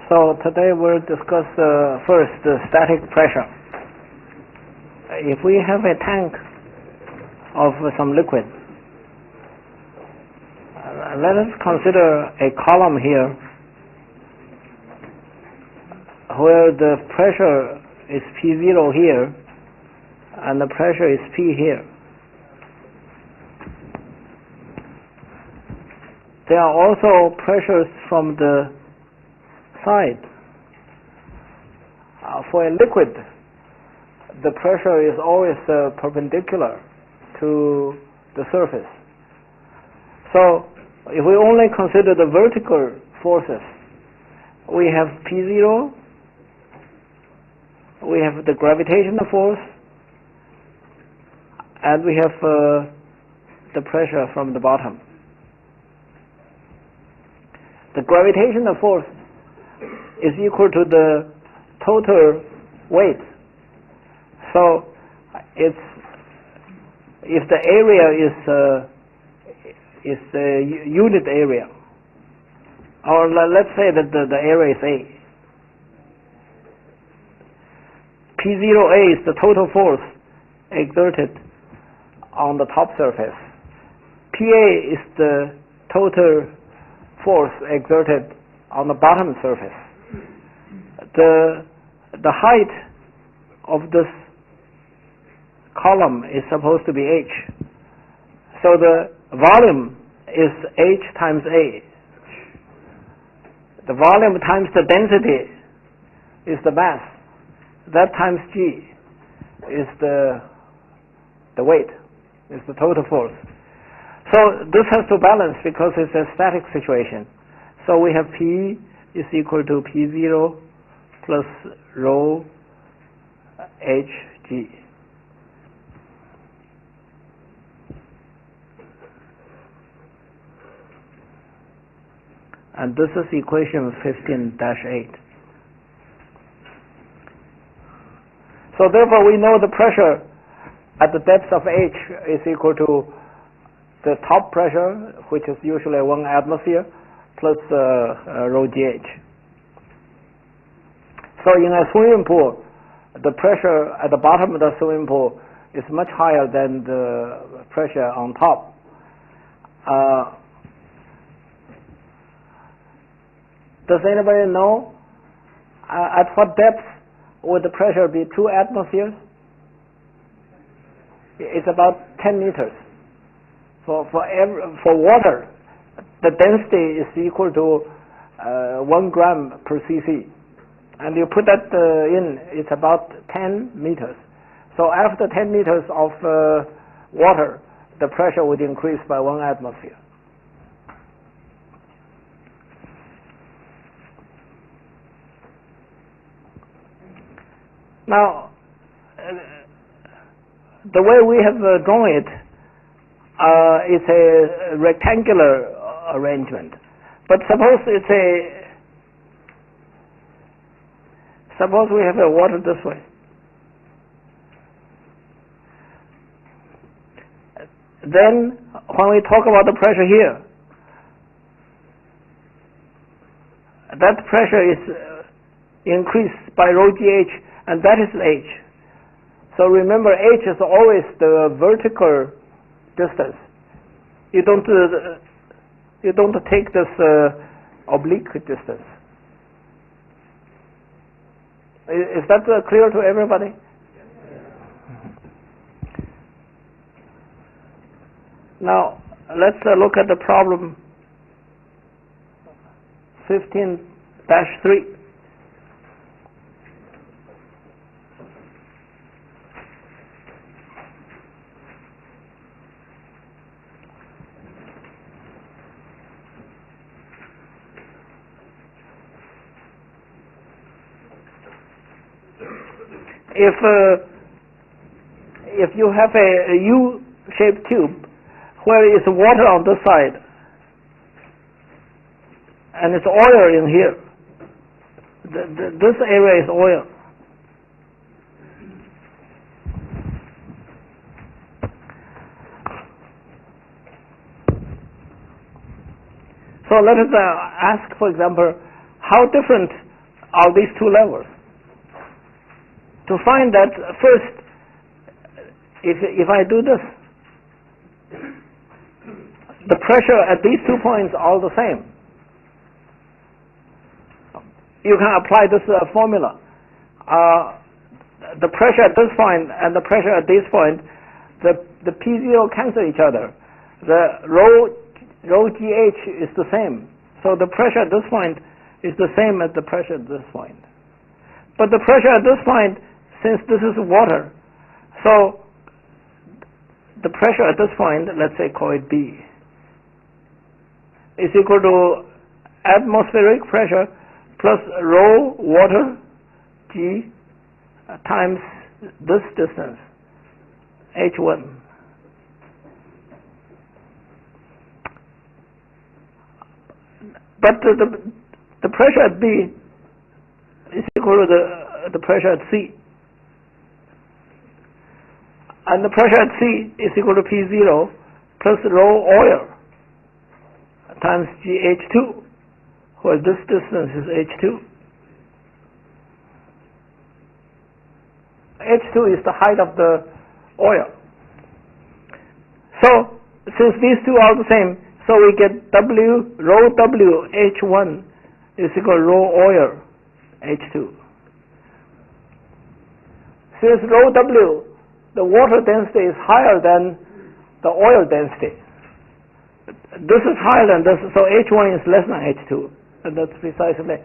So today we'll discuss first the static pressure. If we have a tank of some liquid, let us consider a column here where the pressure is P0 here and the pressure is P here. There are also pressures from the side. For a liquid, the pressure is always perpendicular to the surface. So if we only consider the vertical forces, we have P0, we have the gravitational force, and we have the pressure from the bottom. The gravitational force is equal to the total weight. So if the area is the unit area, or let's say that the area is A. P0A is the total force exerted on the top surface. PA is the total force exerted on the bottom surface. The height of this column is supposed to be h. So the volume is h times A. The volume times the density is the mass. That times G is the weight, is the total force. So this has to balance because it's a static situation. So we have P is equal to P0 plus rho hg. And this is equation 15-8. So therefore we know the pressure at the depth of h is equal to the top pressure, which is usually 1 atmosphere, plus rho gh. So in a swimming pool, the pressure at the bottom of the swimming pool is much higher than the pressure on top. Does anybody know at what depth would the pressure be 2 atmospheres? It's about 10 meters. For water, the density is equal to 1 gram per cc. And you put that in, it's about 10 meters. So after 10 meters of water, the pressure would increase by 1 atmosphere. Now, the way we have drawn it is a rectangular arrangement. But suppose we have a water this way. Then when we talk about the pressure here, that pressure is increased by rho gh, and that is h. So remember, h is always the vertical distance. You don't take this oblique distance. Is that clear to everybody? Now let's look at the problem 15-3. If you have a U-shaped tube where is water on this side and it's oil in here, this area is oil. So let us ask, for example, how different are these two levels. To find that, first, if I do this, the pressure at these 2 points are the same. You can apply this formula. The pressure at this point and the pressure at this point, the P0 cancel each other. The rho GH is the same. So the pressure at this point is the same as the pressure at this point. But the pressure at this point, since this is water, so the pressure at this point, let's say call it B, is equal to atmospheric pressure plus rho water G times this distance, H1. But the pressure at B is equal to the pressure at C. And the pressure at C is equal to P0 plus rho oil times GH2, where this distance is H2. H2 is the height of the oil. So, since these two are the same, so we get rho W H1 is equal to rho oil H2. Since rho W, the water density is higher than the oil density. This is higher than this, so H1 is less than H2, and that's precisely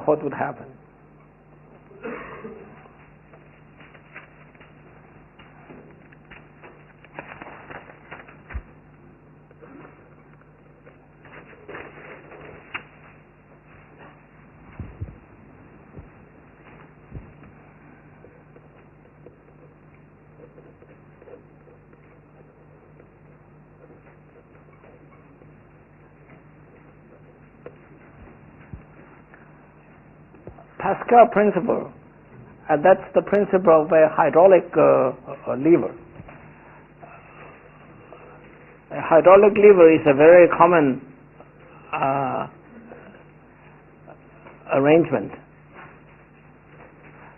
what would happen. Pascal principle, and that's the principle of a hydraulic lever. A hydraulic lever is a very common arrangement.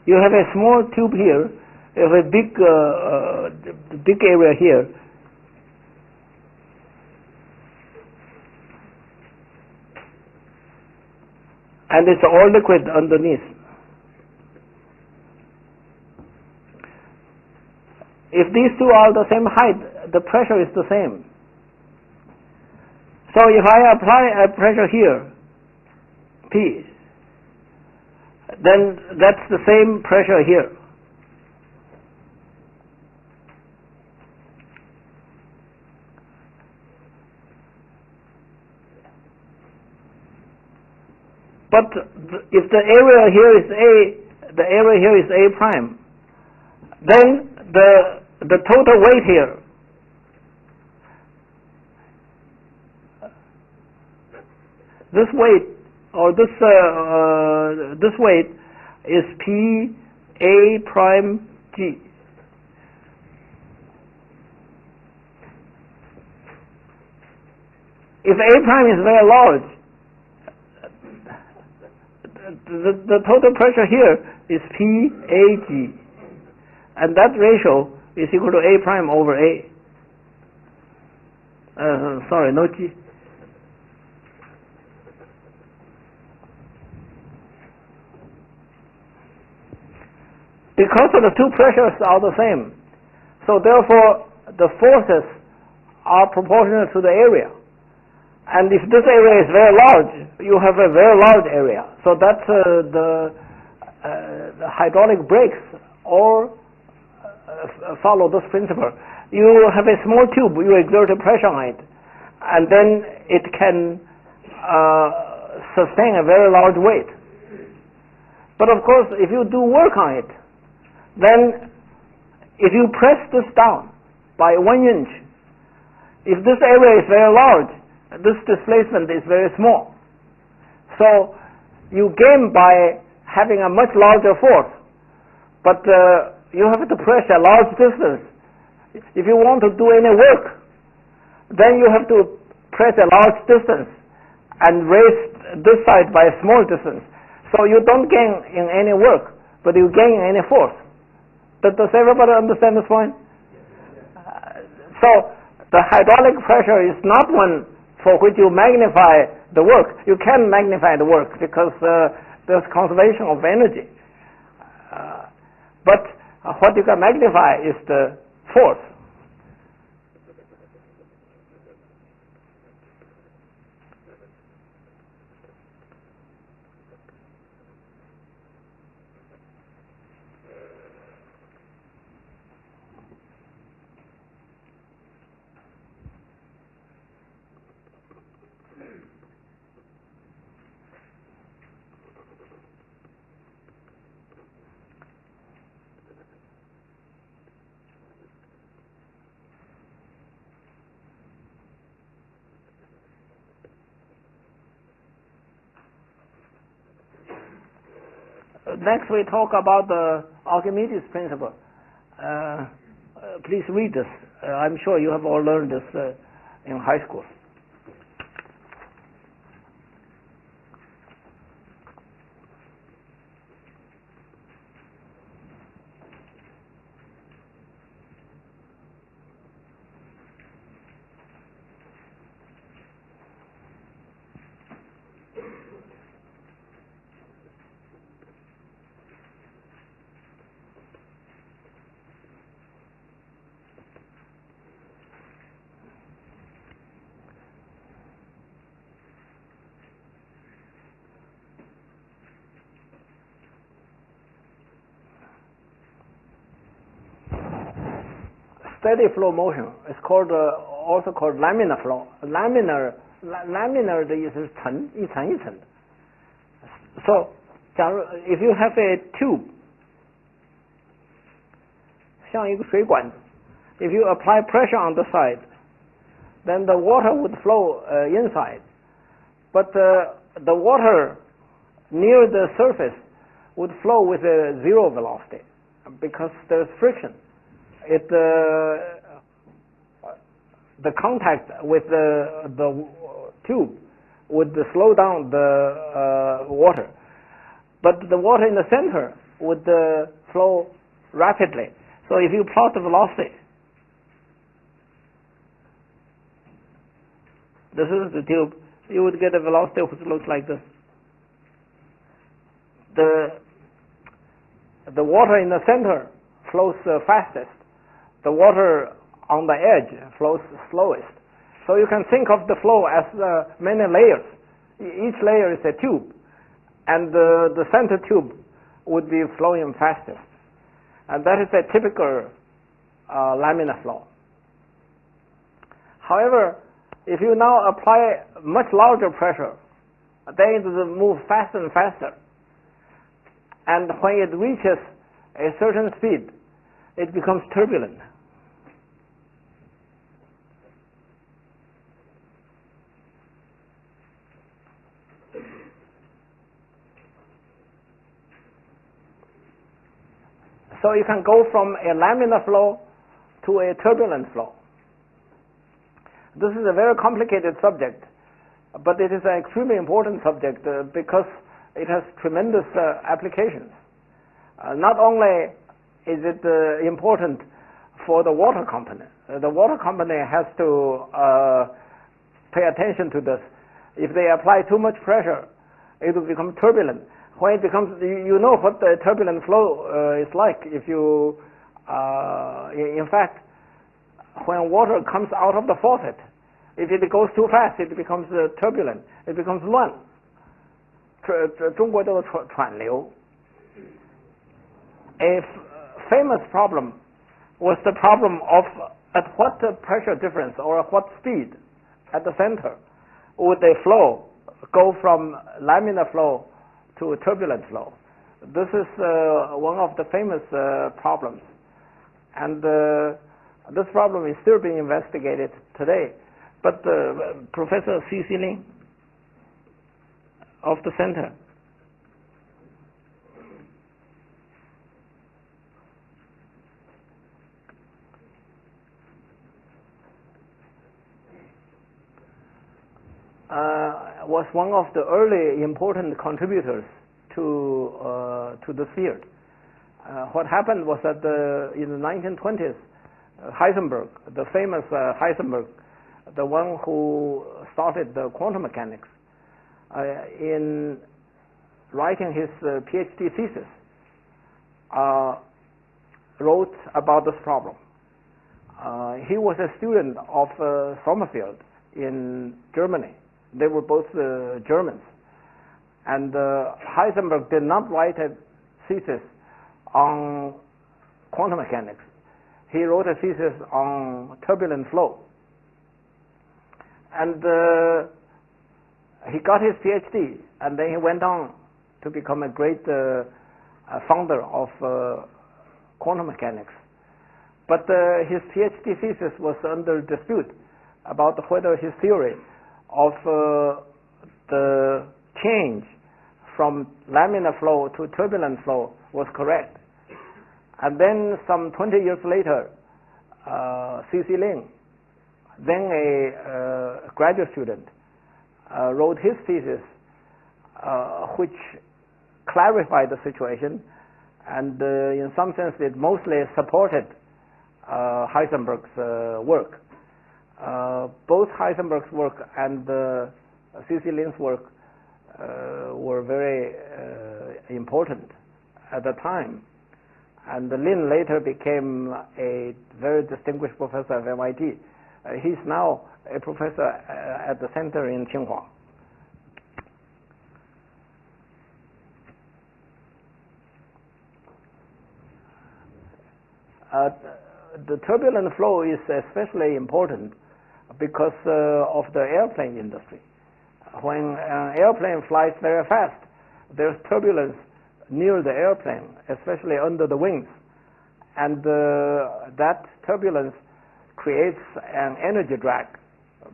You have a small tube here, you have a big area here. And it's all liquid underneath. If these two are the same height, the pressure is the same. So if I apply a pressure here, P, then that's the same pressure here. But if the area here is A, the area here is A prime, then the total weight here this weight or this weight is P A prime G. If A prime is very large, the total pressure here is PAG, and that ratio is equal to A prime over A. Sorry, no G. Because of the two pressures are the same, so therefore the forces are proportional to the area. And if this area is very large, you have a very large area. So that's the hydraulic brakes all follow this principle. You have a small tube, you exert a pressure on it, and then it can sustain a very large weight. But of course, if you do work on it, then if you press this down by 1 inch, if this area is very large, this displacement is very small. So you gain by having a much larger force, but you have to press a large distance. If you want to do any work, then you have to press a large distance and raise this side by a small distance. So you don't gain in any work, but you gain in any force. Does everybody understand this point? So the hydraulic pressure is not one for which you magnify the work. You can magnify the work because there's conservation of energy. But what you can magnify is the force. Next, we talk about the Archimedes principle. Please read this. I'm sure you have all learned this in high school. Steady flow motion is called also called laminar flow. Laminar 的意思是层一层一层的。So, 假如 if you have a tube， 像一个水管子 ，if you apply pressure on the side, then the water would flow inside, but the water near the surface would flow with a zero velocity because there's friction. The contact with the tube would slow down the water, but the water in the center would flow rapidly. So if you plot the velocity, this is the tube, you would get a velocity which looks like this. The water in the center flows fastest. The water on the edge flows slowest. So you can think of the flow as many layers. Each layer is a tube, and the center tube would be flowing fastest. And that is a typical laminar flow. However, if you now apply much larger pressure, then it will move faster and faster. And when it reaches a certain speed, it becomes turbulent. So you can go from a laminar flow to a turbulent flow. This is a very complicated subject, but it is an extremely important subject because it has tremendous applications. Not only is it important for the water company. The water company has to pay attention to this. If they apply too much pressure, it will become turbulent. When it becomes, you know what the turbulent flow is like. If you, in fact, when water comes out of the faucet, if it goes too fast, it becomes turbulent. It becomes 乱。中国叫做喘流。A famous problem was the problem of at what pressure difference or at what speed at the center would the flow go from laminar flow to turbulent flow. This is one of the famous problems, and this problem is still being investigated today. But Professor C.C. Lin of the center was one of the early important contributors to to the field. What happened was that in the 1920s, Heisenberg, the famous Heisenberg, the one who started the quantum mechanics, in writing his PhD thesis, wrote about this problem. He was a student of Sommerfeld in Germany. They were both Germans. And Heisenberg did not write a thesis on quantum mechanics. He wrote a thesis on turbulent flow. And he got his PhD, and then he went on to become a great founder of quantum mechanics. But his PhD thesis was under dispute about whether his theory of the change from laminar flow to turbulent flow was correct. And then some 20 years later, C.C. Lin, then a graduate student, wrote his thesis, which clarified the situation, and in some sense it mostly supported Heisenberg's work. Both Heisenberg's work and C.C. Lin's work were very important at the time. And Lin later became a very distinguished professor at MIT. He's now a professor at the center in Tsinghua. The turbulent flow is especially important because of the airplane industry. When an airplane flies very fast, there's turbulence near the airplane, especially under the wings, and that turbulence creates an energy drag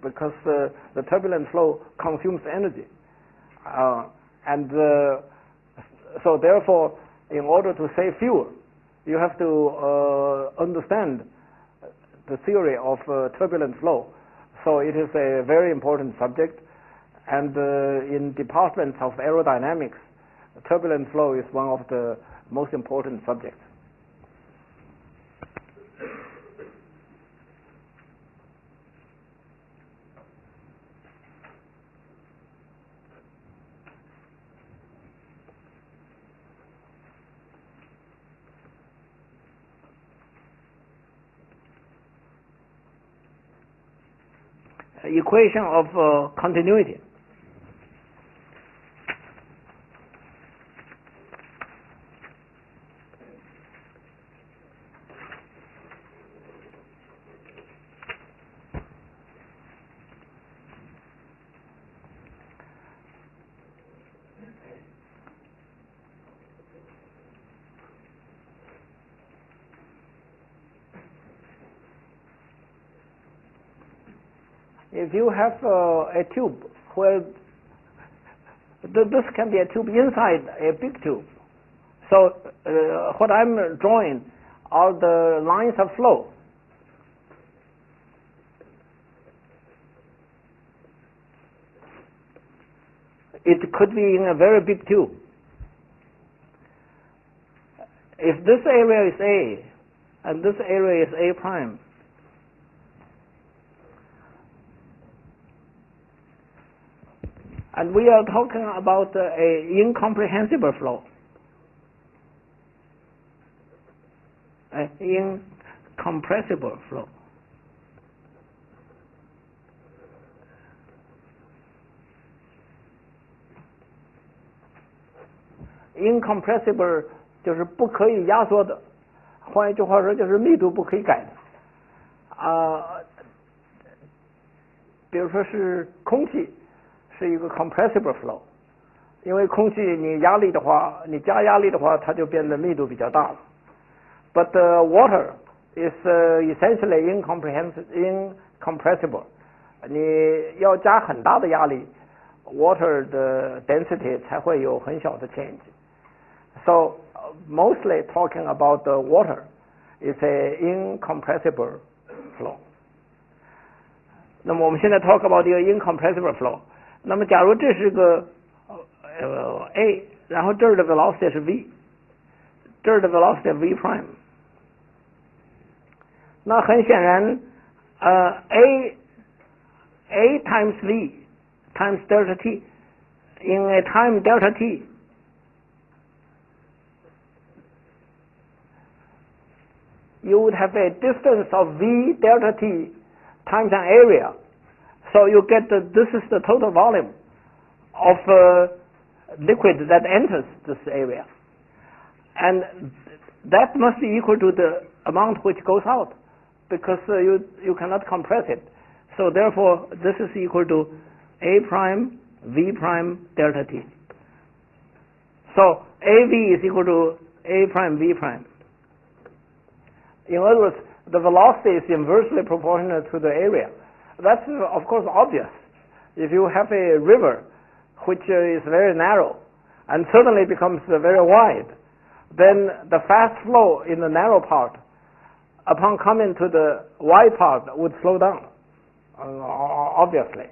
because the turbulent flow consumes energy, and so therefore, in order to save fuel, you have to understand the theory of turbulent flow. So it is a very important subject, and in departments of aerodynamics, turbulent flow is one of the most important subjects. Equation of continuity. If you have a tube where this can be a tube inside a big tube, so what I'm drawing are the lines of flow. It could be in a very big tube. If this area is A and this area is A prime, and we are talking about a incomprehensible flow. An incompressible flow. Incompressible 就是不可以压缩的，换一句话说就是密度不可以改的。比如说是空气。是一个 compressible flow， 因为空气你压力的话，你加压力的话，它就变得密度比较大了。But water is essentially incompressible。你要加很大的压力 ，water 的 density 才会有很小的 change。So mostly talking about the water is a incompressible flow。那么我们现在 talk about 一个 incompressible flow。那么，假如这是个A，然后这儿的 velocity 是 v， 这儿的 velocity v prime。那很显然a times v times delta t in a time delta t you would have a distance of v delta t times an area. So you get this is the total volume of liquid that enters this area. And that must be equal to the amount which goes out, because you cannot compress it. So therefore, this is equal to a prime v prime delta t. So av is equal to a prime v prime. In other words, the velocity is inversely proportional to the area. That's of course obvious. If you have a river which is very narrow and suddenly becomes very wide, then the fast flow in the narrow part, upon coming to the wide part, would slow down, obviously.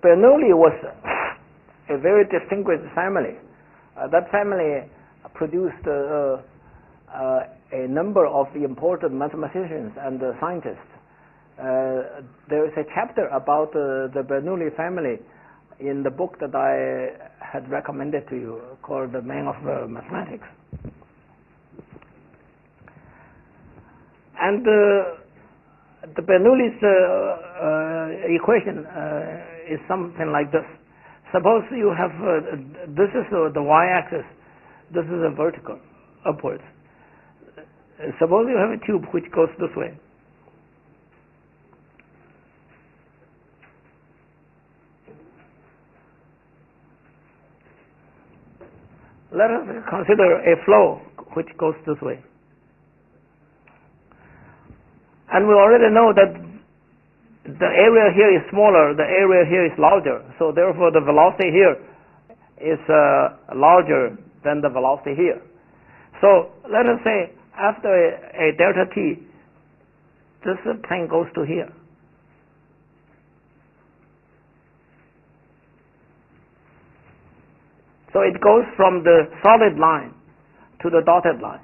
Bernoulli was a very distinguished family. That family produced a number of important mathematicians and scientists. There is a chapter about the Bernoulli family in the book that I had recommended to you, called The Man of Mathematics. And the Bernoulli's equation is something like this. Suppose you have this is the y-axis, this is a vertical, upwards. Suppose you have a tube which goes this way. Let us consider a flow which goes this way. And we already know that the area here is smaller, the area here is larger, so therefore the velocity here is larger than the velocity here. So let us say after a delta t, this plane goes to here. So it goes from the solid line to the dotted line.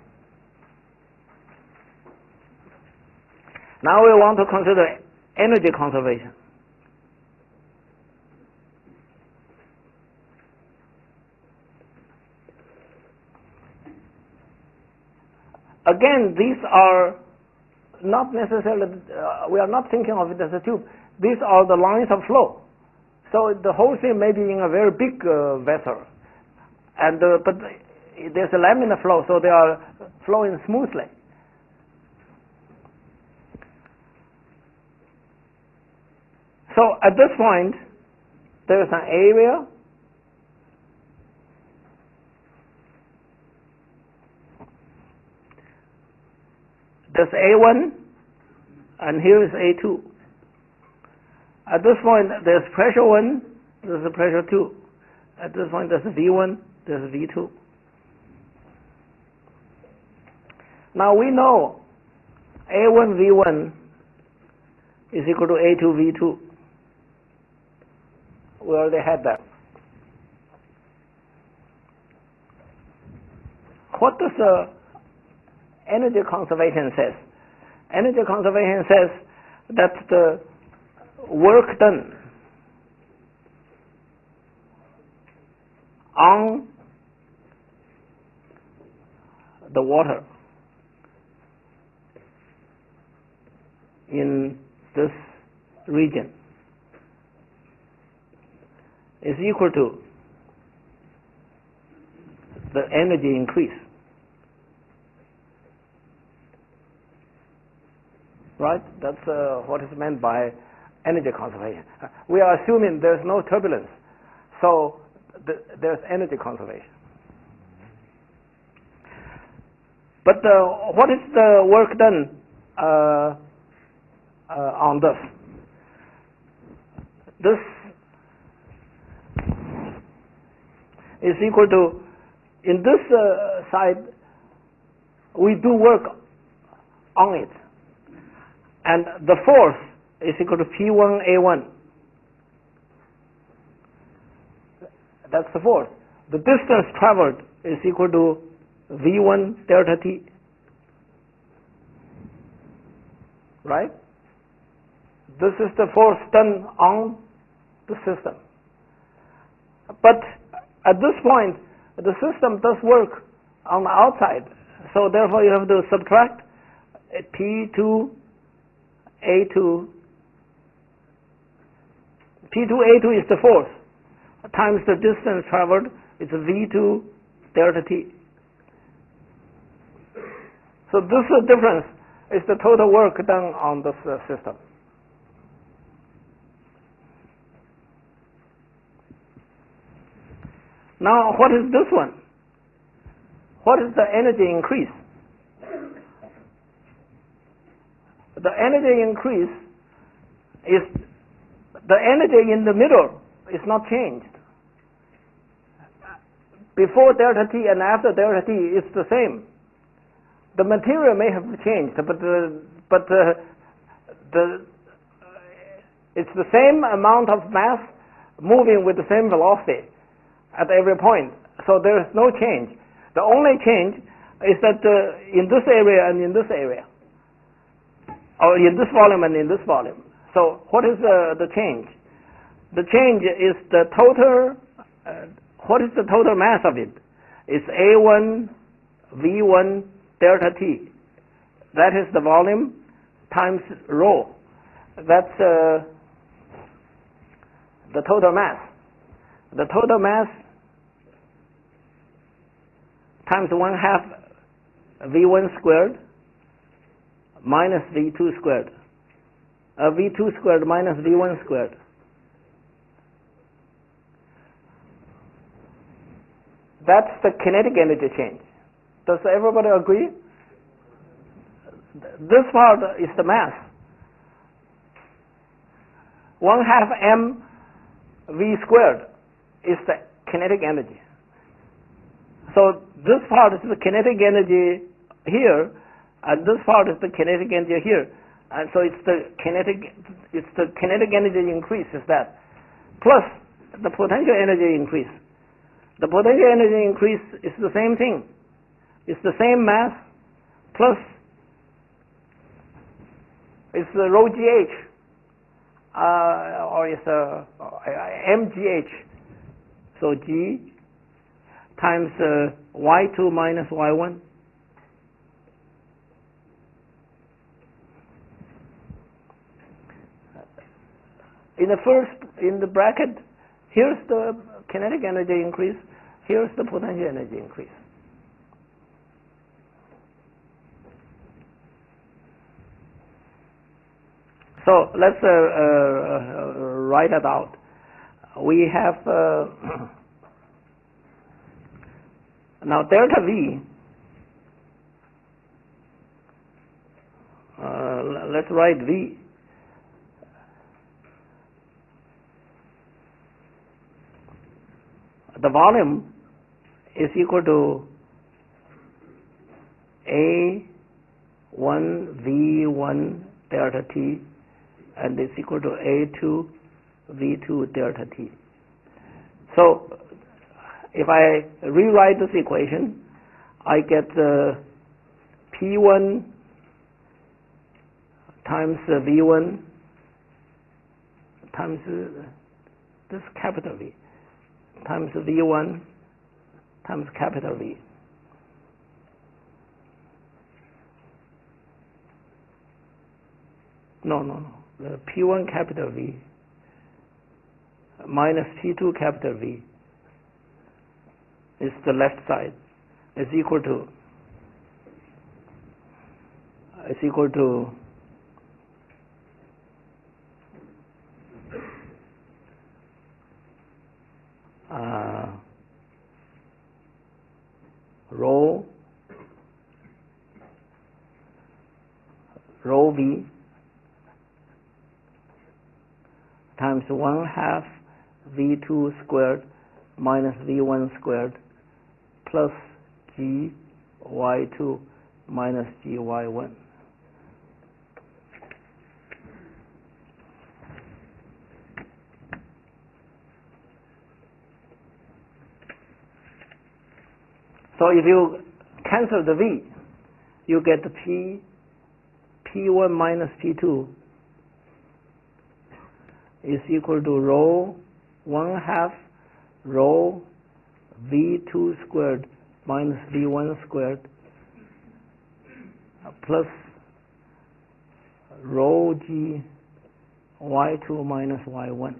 Now we want to consider energy conservation. Again, these are not necessarily, we are not thinking of it as a tube. These are the lines of flow. So the whole thing may be in a very big vessel. And but there's a laminar flow, so they are flowing smoothly. So at this point, there is an area there's A1 and here is A2. At this point, there's pressure 1, there's a pressure 2. At this point, there's V1, there's V2. Now we know A1 V1 is equal to A2 V2. We already had that. What does energy conservation says? Energy conservation says that the work done on the water in this region is equal to the energy increase. Right? That's what is meant by energy conservation. We are assuming there's no turbulence. So there's energy conservation. But what is the work done on this? This is equal to, in this side, we do work on it. And the force is equal to P1A1. That's the force. The distance traveled is equal to V1 delta T. Right? This is the force done on the system. But at this point, the system does work on the outside. So therefore you have to subtract P2A2. P2A2 is the force times the distance traveled. It's V2 delta T. So this difference is the total work done on this system. Now, what is this one? What is the energy increase? The energy increase is the energy in the middle is not changed. Before delta T and after delta T is the same. The material may have changed, but it's the same amount of mass moving with the same velocity at every point. So there is no change. The only change is that in this area and in this area, or in this volume and in this volume. So what is the change? The change is the total. What is the total mass of it? It's A1 V1 delta T. That is the volume times rho. That's the total mass. The total mass times 1/2 V1 squared minus V2 squared. V2 squared minus V1 squared. That's the kinetic energy change. Does everybody agree? This part is the mass. 1/2 m V squared is the kinetic energy. So this part is the kinetic energy here, and this part is the kinetic energy here. And so it's the kinetic energy increase is that, plus the potential energy increase. The potential energy increase is the same thing. It's the same mass plus it's the rho GH or it's mgh. So G times Y2 minus Y1. In the bracket, here's the kinetic energy increase, here's the potential energy increase. So let's write it out. We have now delta V. Let's write V. The volume is equal to A1V1 delta T, and it's equal to A2 V2 delta T. So if I rewrite this equation, I get P1 times V1 times this capital V times V1 times capital V. No. The P1 capital V minus P2 capital V is the left side. Is equal to rho v times 1/2 v2 squared minus v1 squared plus g y2 minus g y1. So if you cancel the v, you get P1 minus P2 is equal to rho 1/2 rho v2 squared minus v1 squared plus rho g y2 minus y1.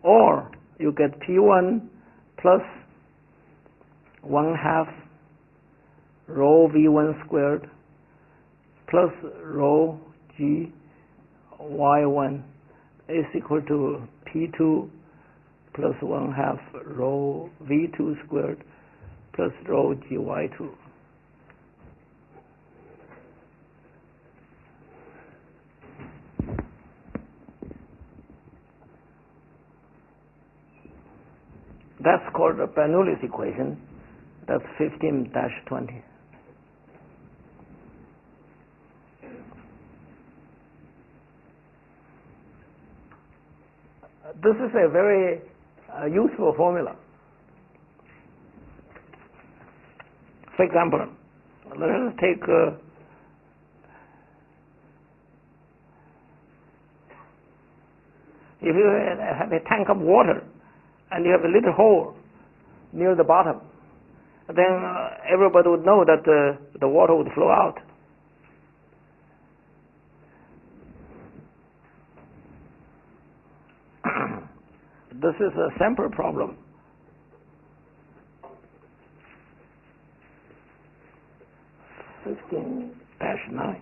Or you get P1 plus 1/2 rho v1 squared plus rho g y1 is equal to P2 plus 1/2 rho v2 squared plus rho g y2. That's called the Bernoulli's equation. That's 15-20. This is a very useful formula. For example, let us take if you have a tank of water and you have a little hole near the bottom, then everybody would know that the water would flow out. This is a sample problem. (15-9).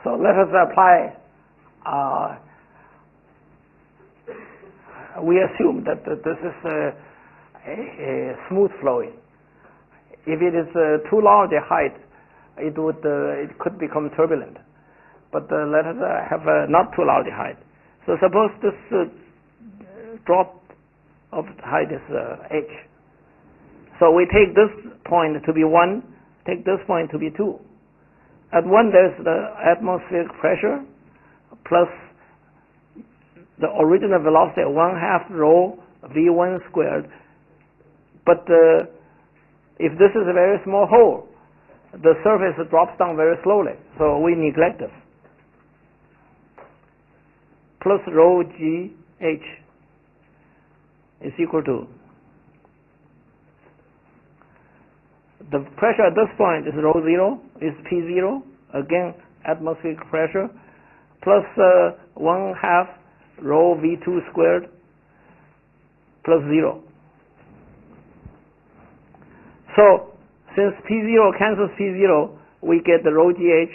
So let us apply. We assume that this is a smooth flowing. If it is too large a height, it could become turbulent. But let us have a not too large height. So suppose this drop of height is h. So we take this point to be 1, take this point to be 2. At 1 there's the atmospheric pressure plus the original velocity of 1/2 rho v1 squared. But if this is a very small hole, the surface drops down very slowly, so we neglect this. Plus rho g h is equal to the pressure at this point is rho 0, is P0, again atmospheric pressure, plus 1/2 rho v2 squared plus 0. So since P0 cancels P0, we get the rho gh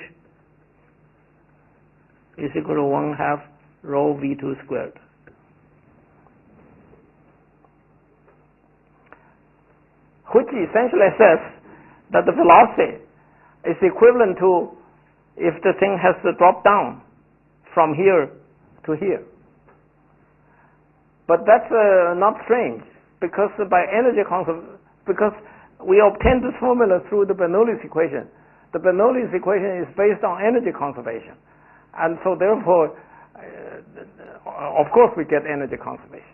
is equal to 1/2 rho v2 squared. Which essentially says that the velocity is equivalent to if the thing has to drop down from here to here. But that's not strange, because because we obtained this formula through the Bernoulli's equation. The Bernoulli's equation is based on energy conservation, and so therefore, of course, we get energy conservation.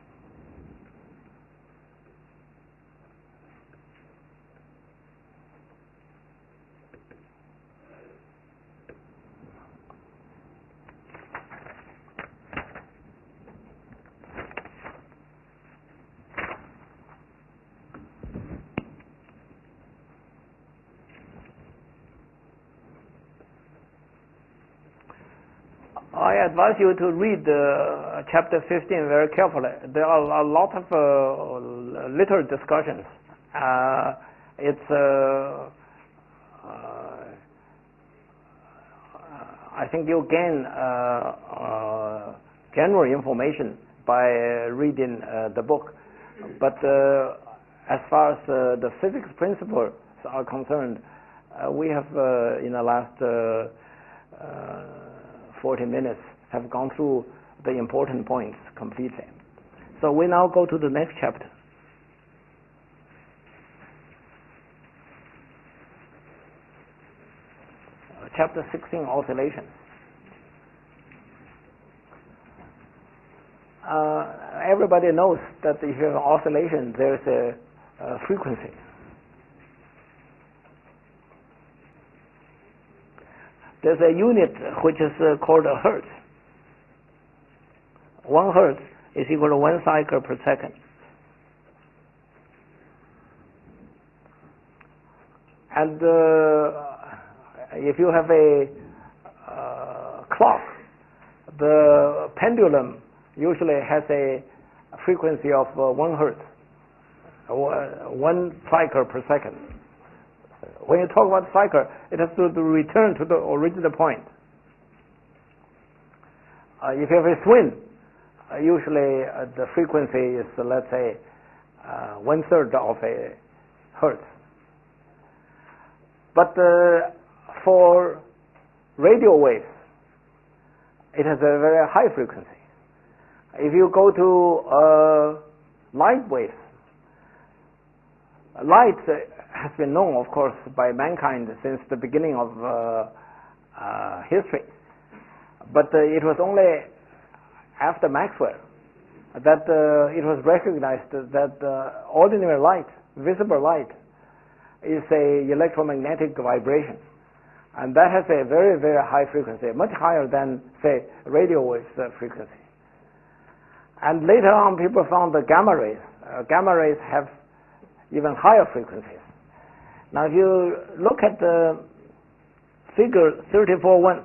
I advise you to read chapter 15 very carefully. There are a lot of little discussions. I think you gain general information by reading the book. But as far as the physics principles are concerned, we have in the last 40 minutes have gone through the important points completely. So we now go to the next chapter. Chapter 16, oscillation. Everybody knows that if you have an oscillation, there is a frequency. There's a unit which is called a hertz. 1 hertz is equal to 1 cycle per second. And if you have a clock, the pendulum usually has a frequency of 1 hertz, 1 cycle per second. When you talk about cycle, it has to return to the original point. If you have a swing, usually the frequency is, let's say, 1/3 of a hertz. But for radio waves, it has a very high frequency. If you go to light waves, light has been known, of course, by mankind since the beginning of history. But it was only after Maxwell that it was recognized that ordinary light, visible light, is a electromagnetic vibration. And that has a very, very high frequency, much higher than, say, radio waves frequency. And later on, people found the gamma rays. Gamma rays have even higher frequencies. Now, if you look at the figure 34.1,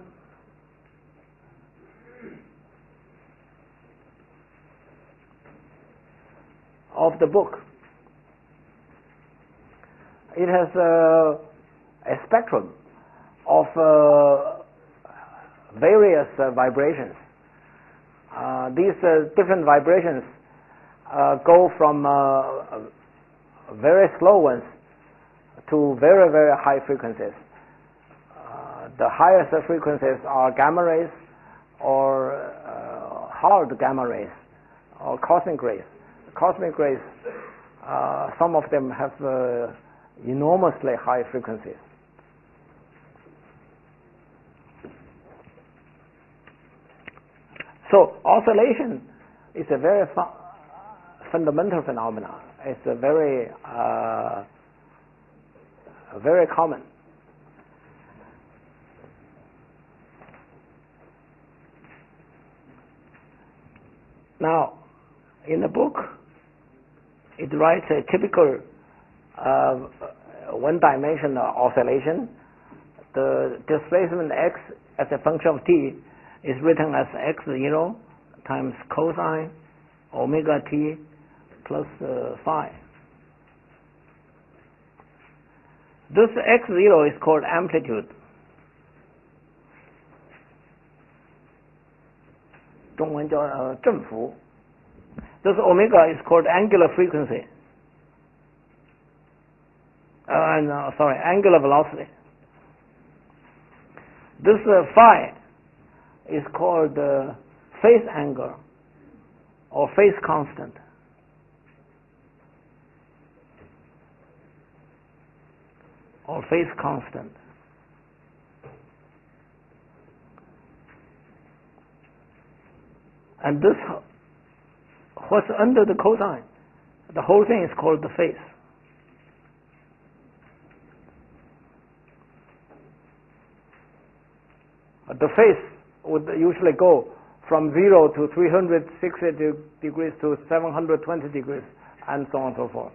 of the book, it has a spectrum of various vibrations. These different vibrations go from very slow ones to very, very high frequencies. The highest frequencies are gamma rays or hard gamma rays or cosmic rays. Cosmic rays, some of them have enormously high frequencies. So oscillation is a very fundamental phenomenon. It's a very very common. Now, in the book, it writes a typical one-dimensional oscillation. The displacement x as a function of t is written as x0 times cosine omega t plus phi. This x0 is called amplitude. 中文叫振幅. This omega is called angular frequency. Angular velocity. This phi is called phase angle or phase constant. Or phase constant. And this, what's under the cosine, the whole thing is called the phase. The phase would usually go from 0 to 360 degrees to 720 degrees, and so on and so forth.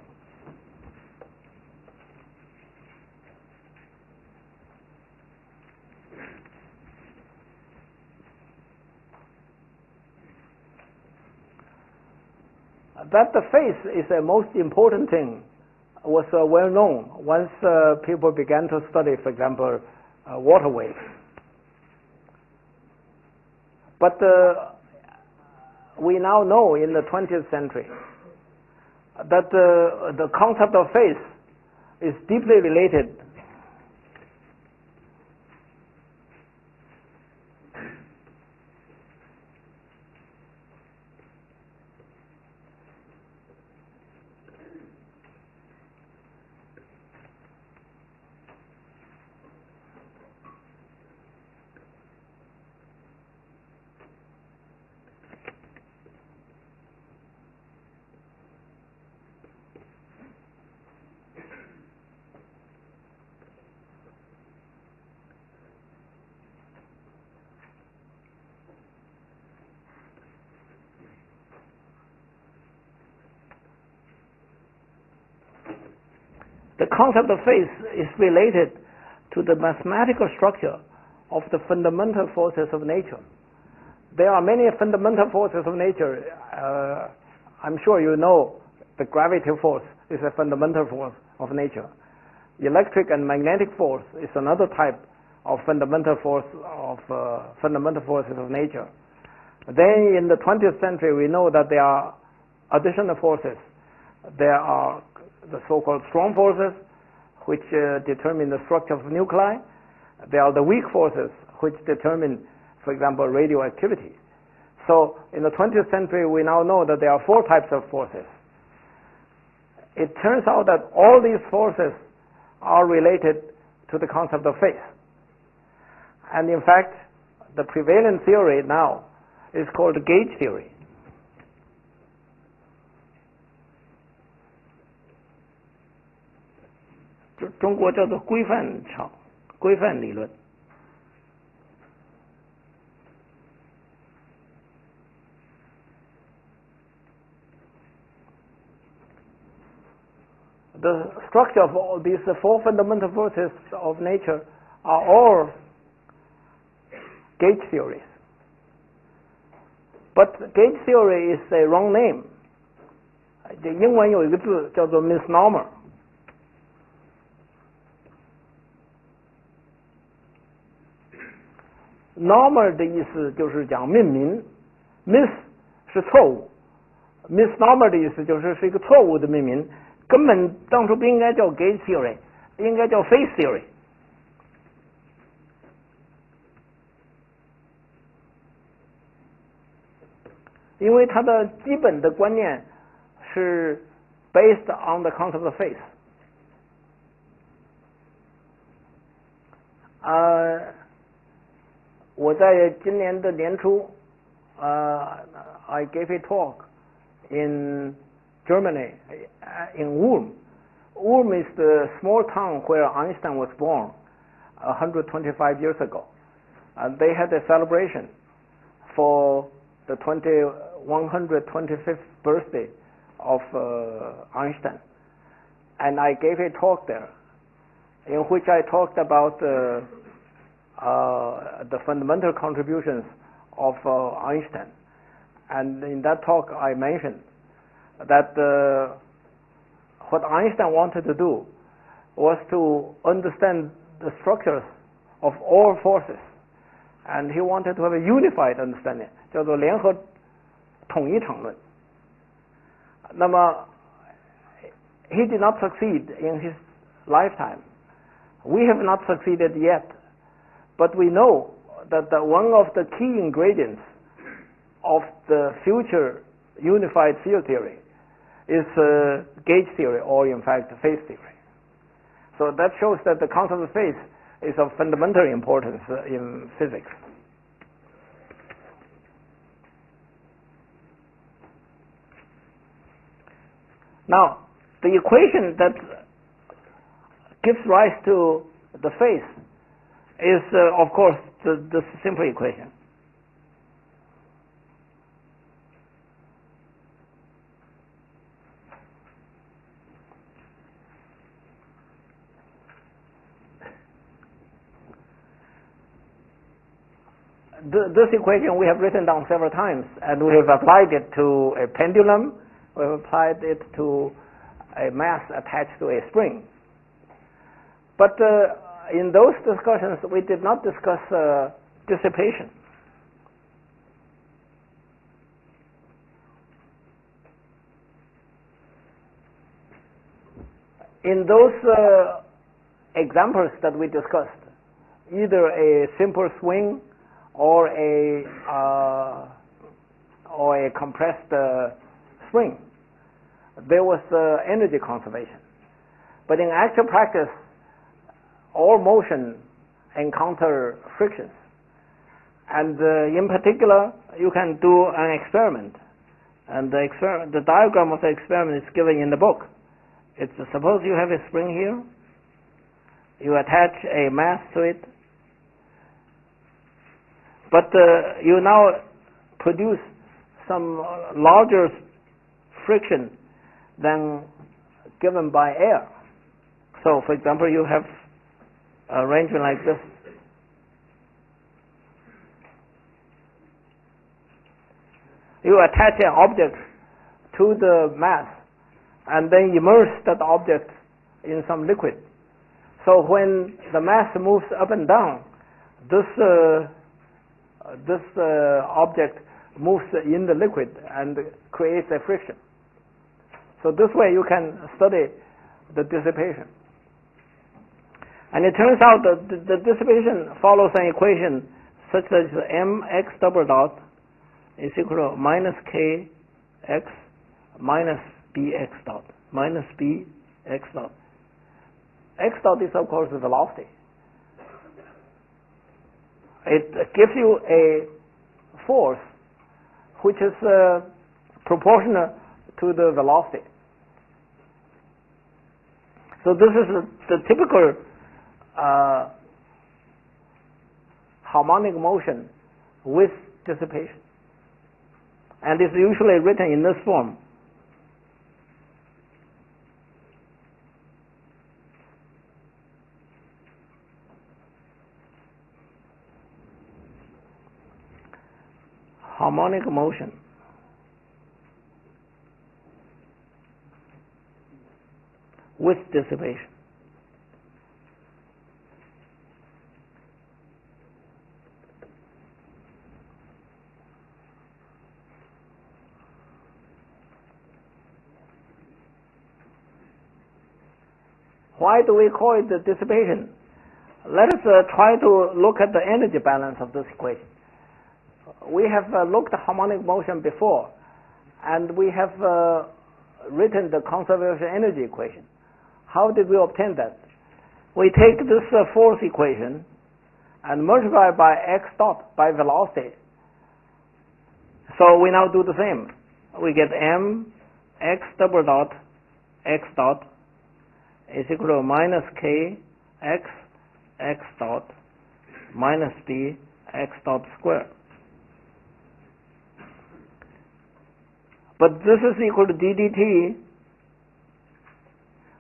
That the phase is the most important thing was well known once people began to study, for example, water waves. But we now know in the 20th century that the concept of phase is deeply related the concept of phase is related to the mathematical structure of the fundamental forces of nature. There are many fundamental forces of nature. I'm sure you know the gravity force is a fundamental force of nature. Electric and magnetic force is another type of fundamental forces of nature. Then in the 20th century, we know that there are additional forces. There are the so-called strong forces, which determine the structure of nuclei. There are the weak forces, which determine, for example, radioactivity. So in the 20th century, we now know that there are 4 types of forces. It turns out that all these forces are related to the concept of phase. And in fact, the prevalent theory now is called gauge theory.中国叫做规范场规范理论。The structure of all these 4 fundamental forces of nature are all gauge theories. But gauge theory is a wrong name. 这英文有一个字叫做 misnomer。Normal 的意思就是讲命名 ，mis 是错误 ，misnomer 的意思就是一个错误的命名，根本当初不应该叫 gauge theory， 应该叫 phase theory。因为它的基本的观念是 based on the concept of phase。我在今年的年初I gave a talk in Germany, in Ulm. Ulm is the small town where Einstein was born 125 years ago. They had a celebration for the 125th birthday of Einstein. And I gave a talk there in which I talked about the fundamental contributions of Einstein. And in that talk I mentioned that what Einstein wanted to do was to understand the structures of all forces, and he wanted to have a unified understanding, 叫做联合统一场论。那么 he did not succeed in his lifetime. We have not succeeded yet, but we know that one of the key ingredients of the future unified field theory is gauge theory, or in fact phase theory. So that shows that the concept of phase is of fundamental importance in physics. Now, the equation that gives rise to the phase is, of course, the simple equation. This equation we have written down several times, and we have applied it to a pendulum. We have applied it to a mass attached to a spring. But in those discussions, we did not discuss dissipation. in those examples that we discussed, either a simple swing or a compressed swing, there was energy conservation. But in actual practice, all motion encounter frictions. And in particular, you can do an experiment. And the diagram of the experiment is given in the book. It's suppose you have a spring here. You attach a mass to it. But you now produce some larger friction than given by air. So, for example, you have an arrangement like this. You attach an object to the mass and then immerse that object in some liquid. So when the mass moves up and down, this object moves in the liquid and creates a friction. So this way you can study the dissipation. And it turns out that the dissipation follows an equation such that mx double dot is equal to minus kx minus bx dot, minus bx dot. X dot is, of course, the velocity. It gives you a force which is proportional to the velocity. So this is the typical harmonic motion with dissipation. And it's usually written in this form. Harmonic motion with dissipation. Why do we call it the dissipation? Let us try to look at the energy balance of this equation. We have looked at harmonic motion before, and we have written the conservation energy equation. How did we obtain that? We take this force equation and multiply by x dot, by velocity. So we now do the same. We get m x double dot x dot is equal to minus k x x dot minus b x dot squared. But this is equal to ddt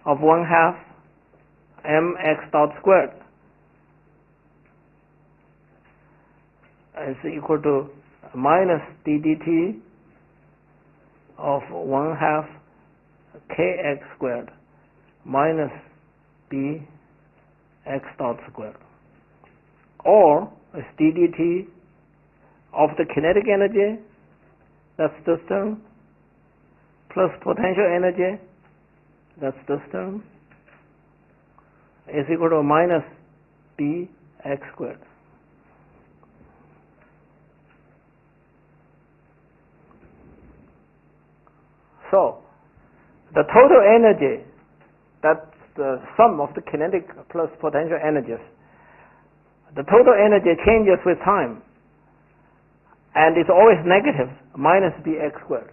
of 1/2 mx dot squared. Is equal to minus ddt of 1/2 kx squared minus b x dot squared. Or is ddt of the kinetic energy, that's this term, plus potential energy, that's this term, is equal to minus bx squared. So, the total energy, that's the sum of the kinetic plus potential energies, the total energy changes with time, and it's always negative, minus bx squared.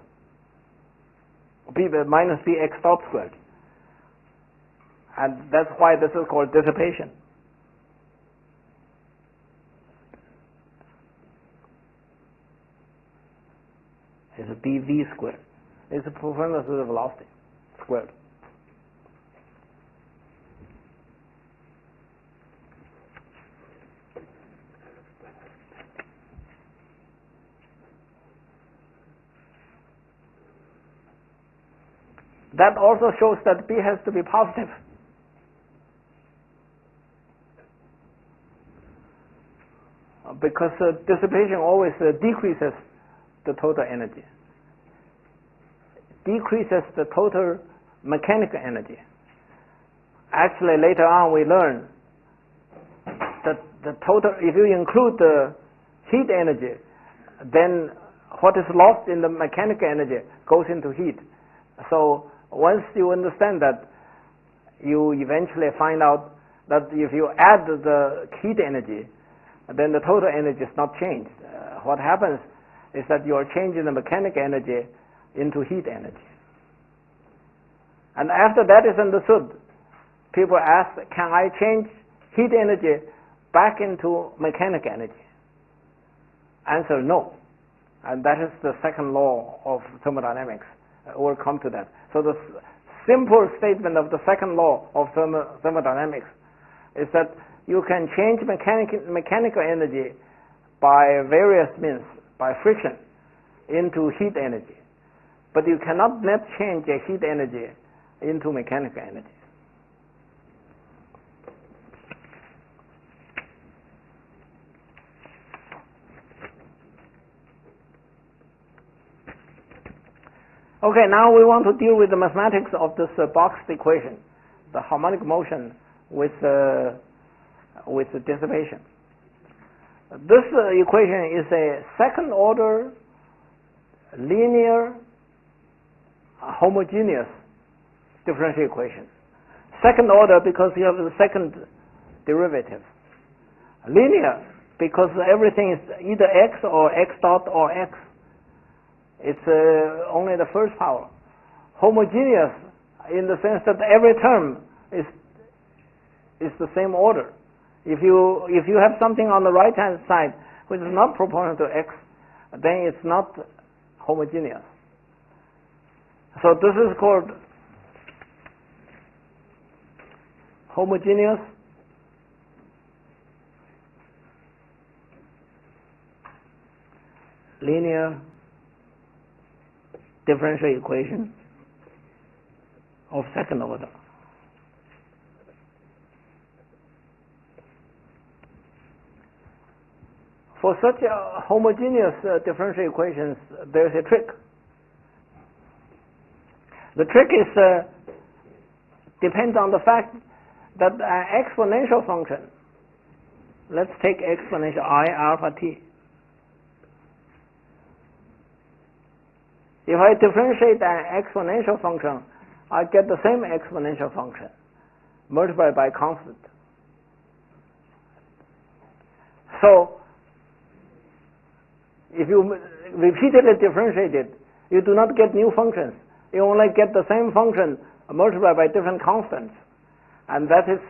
Minus bx dot squared. And that's why this is called dissipation. It's dv squared. It's proportional to the velocity squared. That also shows that B has to be positive. Because dissipation always decreases the total energy. Decreases the total mechanical energy. actually later on we learn that the total, if you include the heat energy, then what is lost in the mechanical energy goes into heat. So once you understand that, you eventually find out that if you add the heat energy, then the total energy is not changed. What happens is that you are changing the mechanical energy into heat energy. And after that is understood, people ask, can I change heat energy back into mechanical energy? Answer, no. And that is the second law of thermodynamics. We'll come to that. So the simple statement of the second law of thermodynamics is that you can change mechanical energy by various means, by friction, into heat energy. But you cannot net change a heat energy into mechanical energy. Okay, now we want to deal with the mathematics of this boxed equation, the harmonic motion with dissipation. This equation is a second order linear homogeneous differential equation. Second order because you have the second derivative. Linear because everything is either x or x dot or x. It's only the first power. Homogeneous in the sense that every term is the same order. If you have something on the right hand side which is not proportional to x, then it's not homogeneous. So this is called homogeneous linear differential equation of second order. For such homogeneous differential equations, there's a trick. The trick is depends on the fact that an exponential function, let's take exponential I alpha t. If I differentiate an exponential function, I get the same exponential function multiplied by constant. So if you repeatedly differentiate it, you do not get new functions. You only get the same function multiplied by different constants. And that is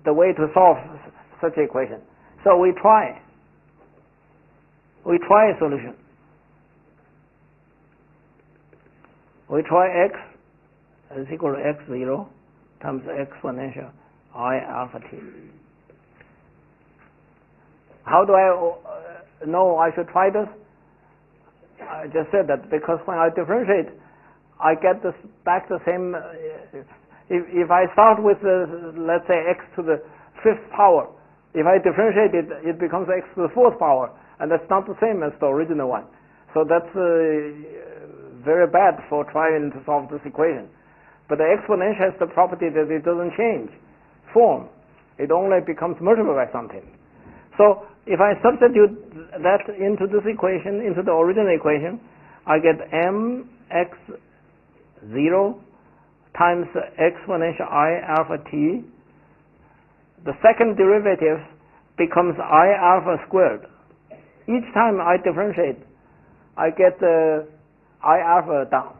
the way to solve such an equation. So we try a solution. We try x is equal to x0 times exponential I alpha t. How do I know I should try this? I just said that because when I differentiate, I get this back the same. If I start with let's say x to the fifth power, if I differentiate it, it becomes x to the fourth power, and that's not the same as the original one. So that's very bad for trying to solve this equation. But the exponential has the property that it doesn't change form. It only becomes multiplied by something. So if I substitute that into this equation, into the original equation, I get mx0 times exponential I alpha t. The second derivative becomes I alpha squared. Each time I differentiate, I get I alpha down.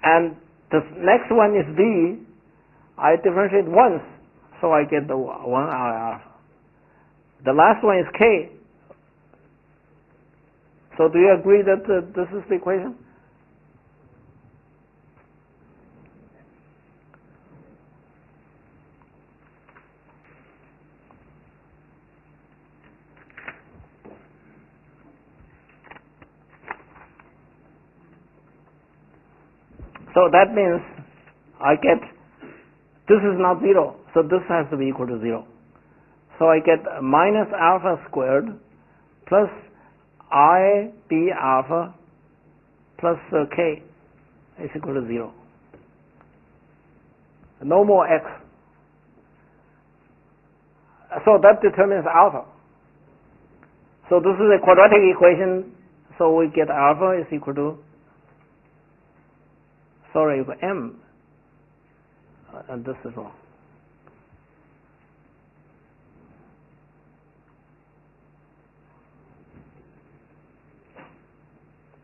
And the next one is b. I differentiate once, so I get the 1 I alpha. The last one is k. So do you agree that this is the equation? So that means I get, this is not 0, so this has to be equal to 0. So I get minus alpha squared plus I b alpha plus k is equal to 0. no more x. So that determines alpha. So this is a quadratic equation, so we get alpha is equal to, m, and this is wrong.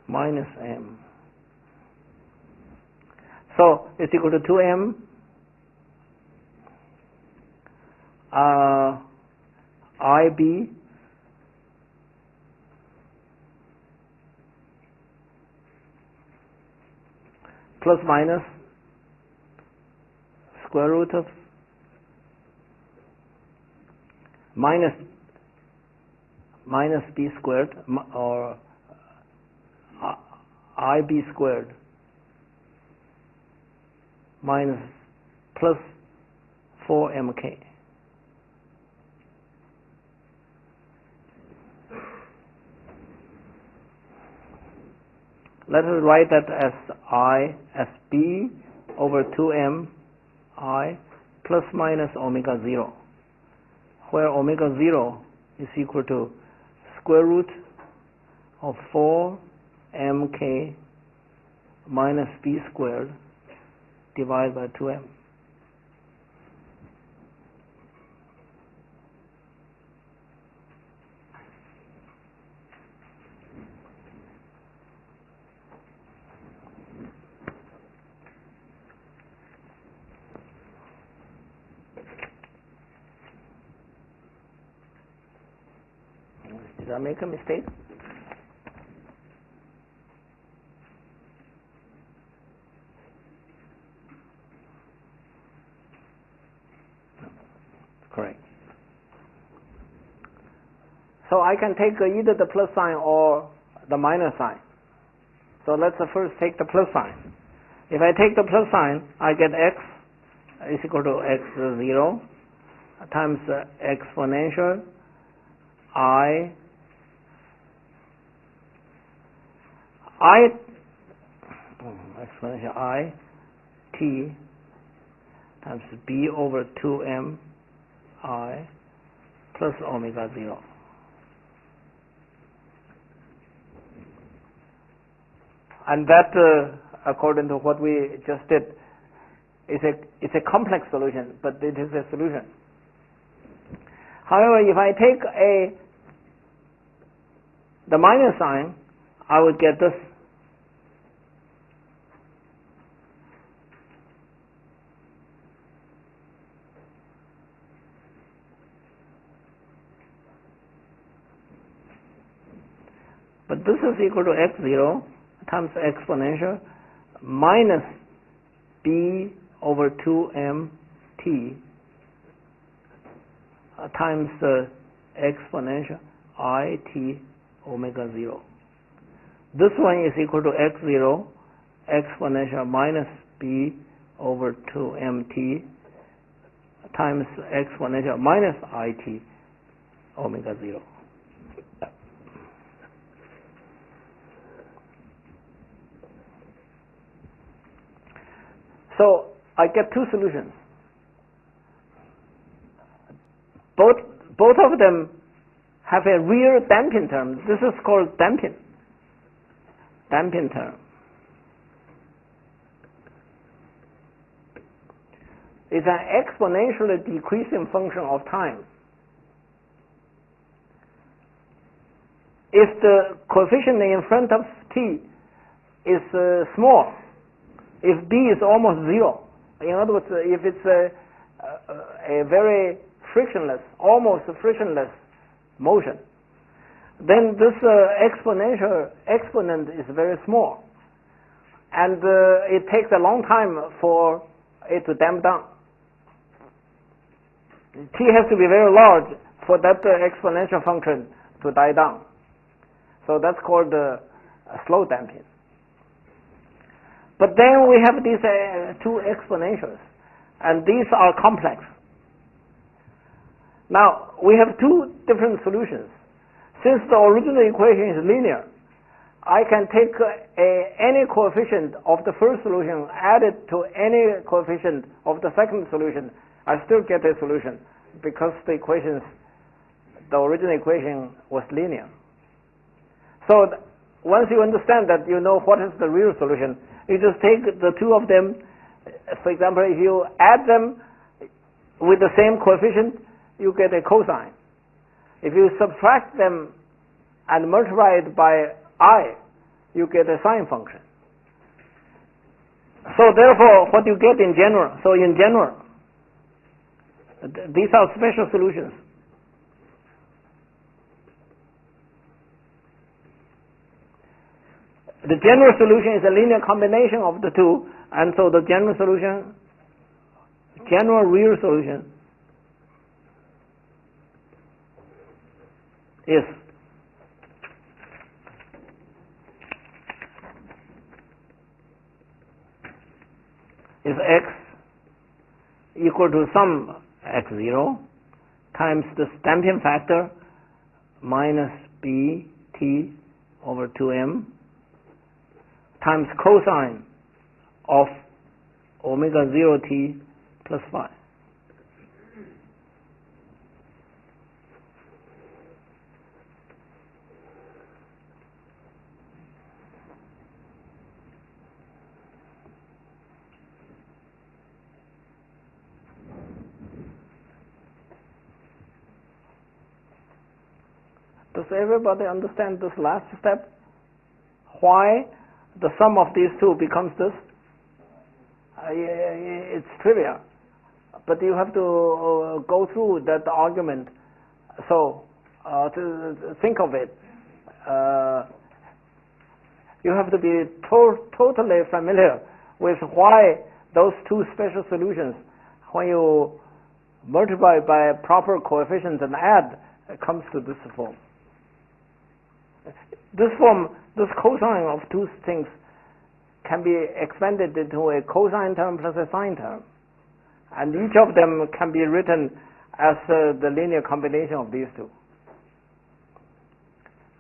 Minus m. So it's equal to 2m IB plus minus square root of minus b squared, or IB squared minus plus 4mk. Let us write that as b over 2m I plus minus omega 0, where omega 0 is equal to square root of 4mk minus b squared divided by 2m. Did I make a mistake? Correct. So I can take either the plus sign or the minus sign. So let's first take the plus sign. If I take the plus sign, I get x is equal to x0 times exponential exponential I t times b over 2m I plus omega 0. And that, according to what we just did, it's a complex solution, but it is a solution. However, if I take the minus sign, I would get this. But this is equal to x0 times exponential minus b over 2m t times exponential I t omega 0. This one is equal to x0 exponential minus b over 2m t times exponential minus I t omega 0. So I get two solutions. Both of them have a real damping term. This is called damping term. It's an exponentially decreasing function of time. If the coefficient in front of t is small, if b is almost 0, in other words, if it's a very frictionless, almost frictionless motion, then this exponent is very small, and it takes a long time for it to damp down. T has to be very large for that exponential function to die down. So that's called slow damping. But then we have these two exponentials, and these are complex. Now, we have two different solutions. Since the original equation is linear, I can take any coefficient of the first solution, add it to any coefficient of the second solution. I still get a solution because the original equation was linear. So once you understand that, you know what is the real solution. You just take the two of them. For example, if you add them with the same coefficient, you get a cosine. If you subtract them and multiply it by I, you get a sine function. So therefore, what you get in general, these are special solutions. The general solution is a linear combination of the two, and so the general real solution is x equal to sum x0 times the damping factor minus bt over 2m times cosine of omega 0t plus phi. Does everybody understand this last step? Why the sum of these two becomes this? It's trivial, but you have to go through that argument. So to think of it, you have to be totally familiar with why those two special solutions, when you multiply by proper coefficients and add, it comes to this form. This cosine of two things can be expanded into a cosine term plus a sine term, and each of them can be written as the linear combination of these two,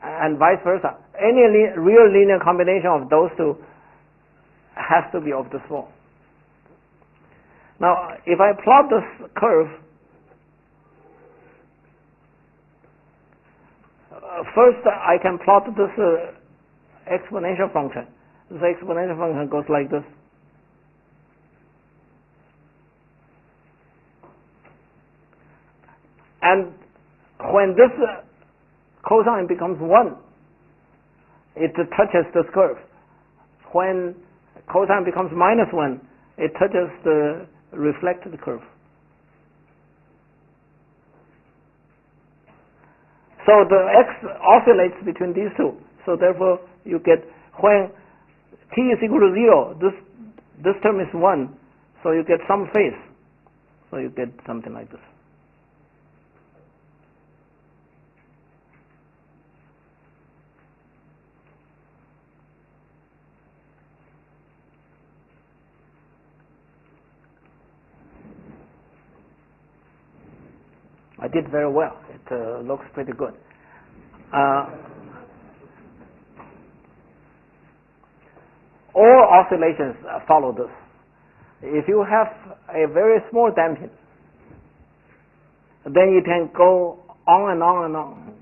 and vice versa. Any real linear combination of those two has to be of this form. Now, if I plot this curve, first I can plot this exponential function. This exponential function goes like this. And when this cosine becomes 1, it touches this curve. When cosine becomes minus 1, it touches the reflected curve. So the x oscillates between these two. So therefore, you get, when t is equal to 0, this term is 1, so you get some phase. So you get something like this. I did very well. It looks pretty good. All oscillations follow this. If you have a very small damping, then you can go on and on and on.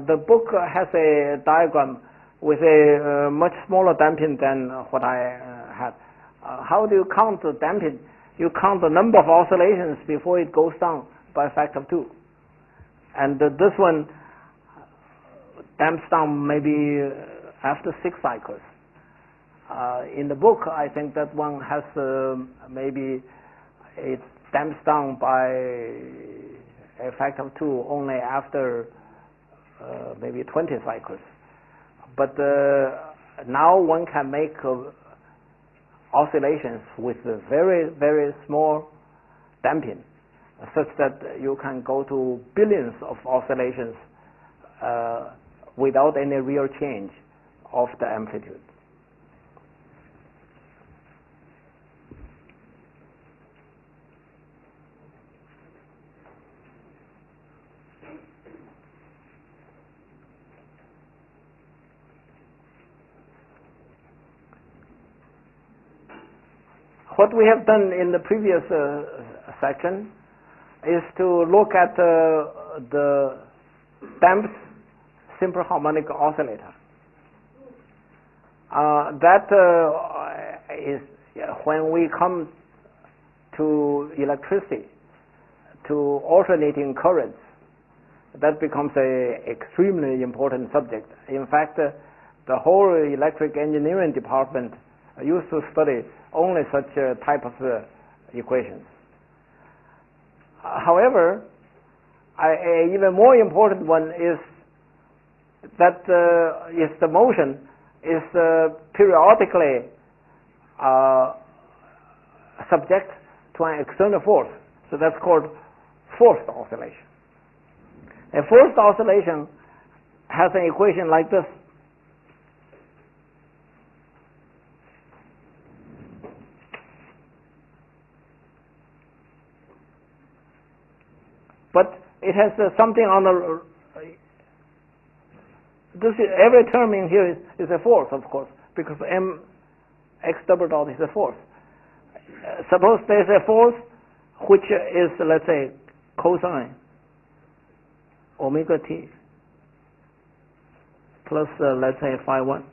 The book has a diagram with a much smaller damping than what I had. How do you count the damping? You count the number of oscillations before it goes down by a factor of 2. And this one damps down maybe after 6 cycles. In the book, I think that one has maybe it damps down by a factor of 2 only after maybe 20 cycles. But now one can make oscillations with very, very small damping, such that you can go to billions of oscillations without any real change of the amplitude. what we have done in the previous section is to look at the damped simple harmonic oscillator. That is when we come to electricity, to alternating currents, that becomes a extremely important subject. In fact, the whole electric engineering department used to study only such a type of equations. However, an even more important one is that if the motion is periodically subject to an external force, so that's called forced oscillation. A forced oscillation has an equation like this. But it has something on the every term in here is a force, of course, because m x double dot is a force. Suppose there's a force which is, let's say, cosine omega t plus, let's say, phi 1.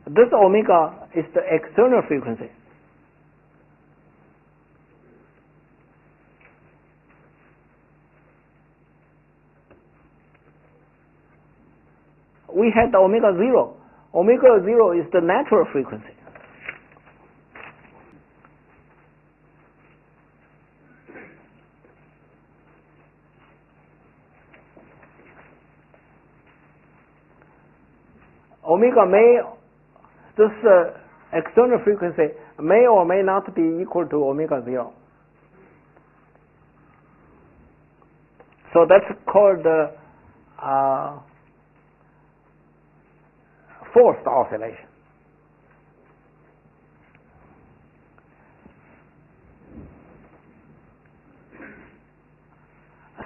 This omega is the external frequency. We had omega 0. Omega 0 is the natural frequency. Omega this external frequency may or may not be equal to omega 0. So that's called forced oscillation.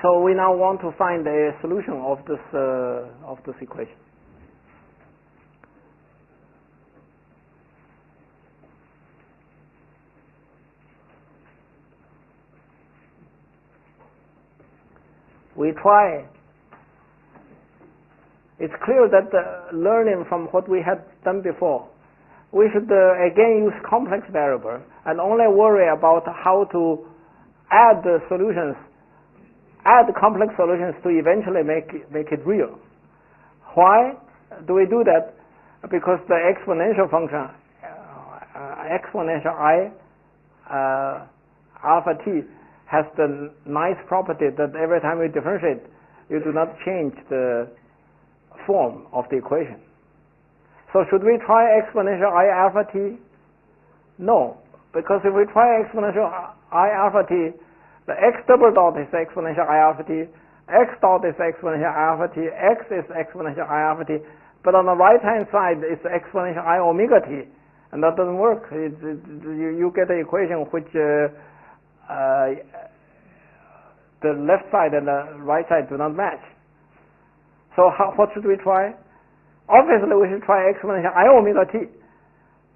So we now want to find a solution of this equation. We try. It's clear that learning from what we had done before, we should again use complex variable and only worry about how to add the solutions, add complex solutions to eventually make it real. Why do we do that? Because the exponential function, exponential I alpha t, has the nice property that every time you differentiate, you do not change the form of the equation. So should we try exponential I alpha t? No, because if we try exponential I alpha t, the x double dot is exponential I alpha t, x dot is exponential I alpha t, x is exponential I alpha t, but on the right hand side it's exponential I omega t, and that doesn't work. You get an equation which the left side and the right side do not match. So what should we try? Obviously we should try exponential I omega t,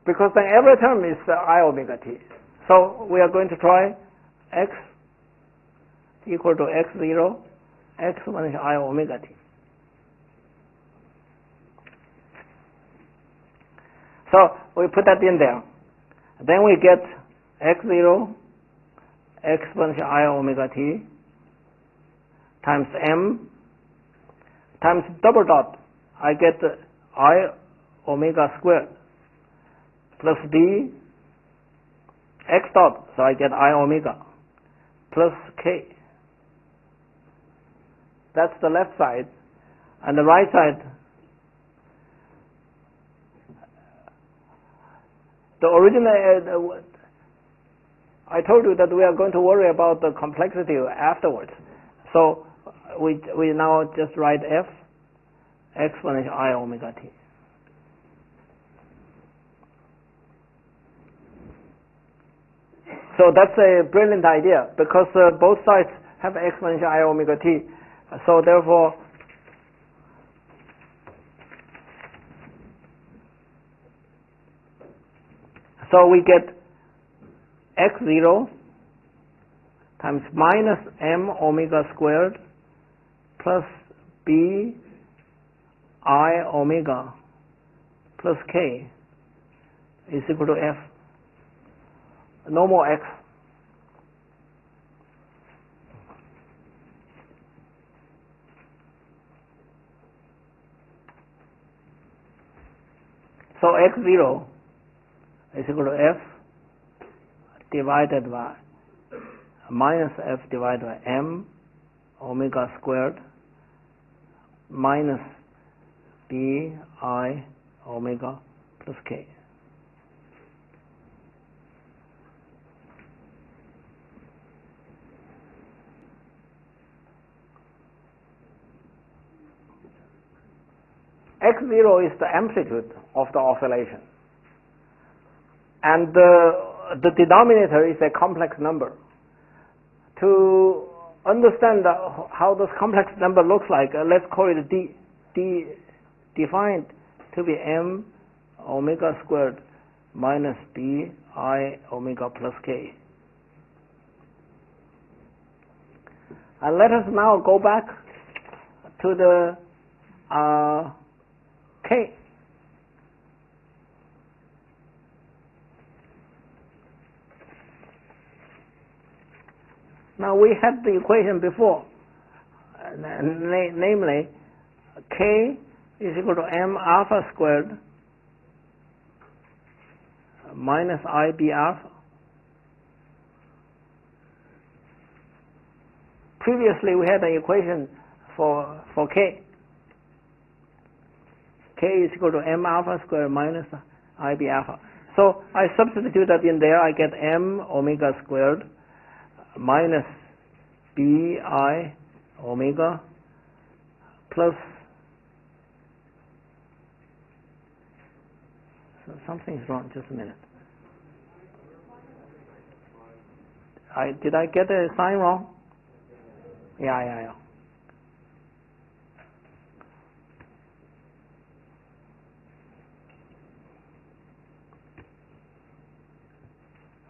because then every term is I omega t. So we are going to try x equal to x0 exponential I omega t. So we put that in there. Then we get x0 exponential I omega t times m times double dot. I get I omega squared plus d x dot, so I get I omega plus k. That's the left side. And the right side, the original, I told you that we are going to worry about the complexity afterwards. So we now just write f exponential I omega t. So that's a brilliant idea, because both sides have exponential I omega t. So therefore, So we get x0 times minus m omega squared plus b I omega plus k is equal to f. No more x. So x0 is equal to f divided by minus f divided by m omega squared minus b I omega plus k. X0 is the amplitude of the oscillation, and the denominator is a complex number. To understand how this complex number looks like, let's call it D defined to be m omega squared minus b I omega plus k. And let us now go back to the k. Now we had the equation before, namely k is equal to m alpha squared minus ib alpha. Previously we had an equation for k. K is equal to m alpha squared minus ib alpha. So I substitute that in there, I get m omega squared minus b I omega plus something's wrong. Just a minute. Did I get a sign wrong? Yeah.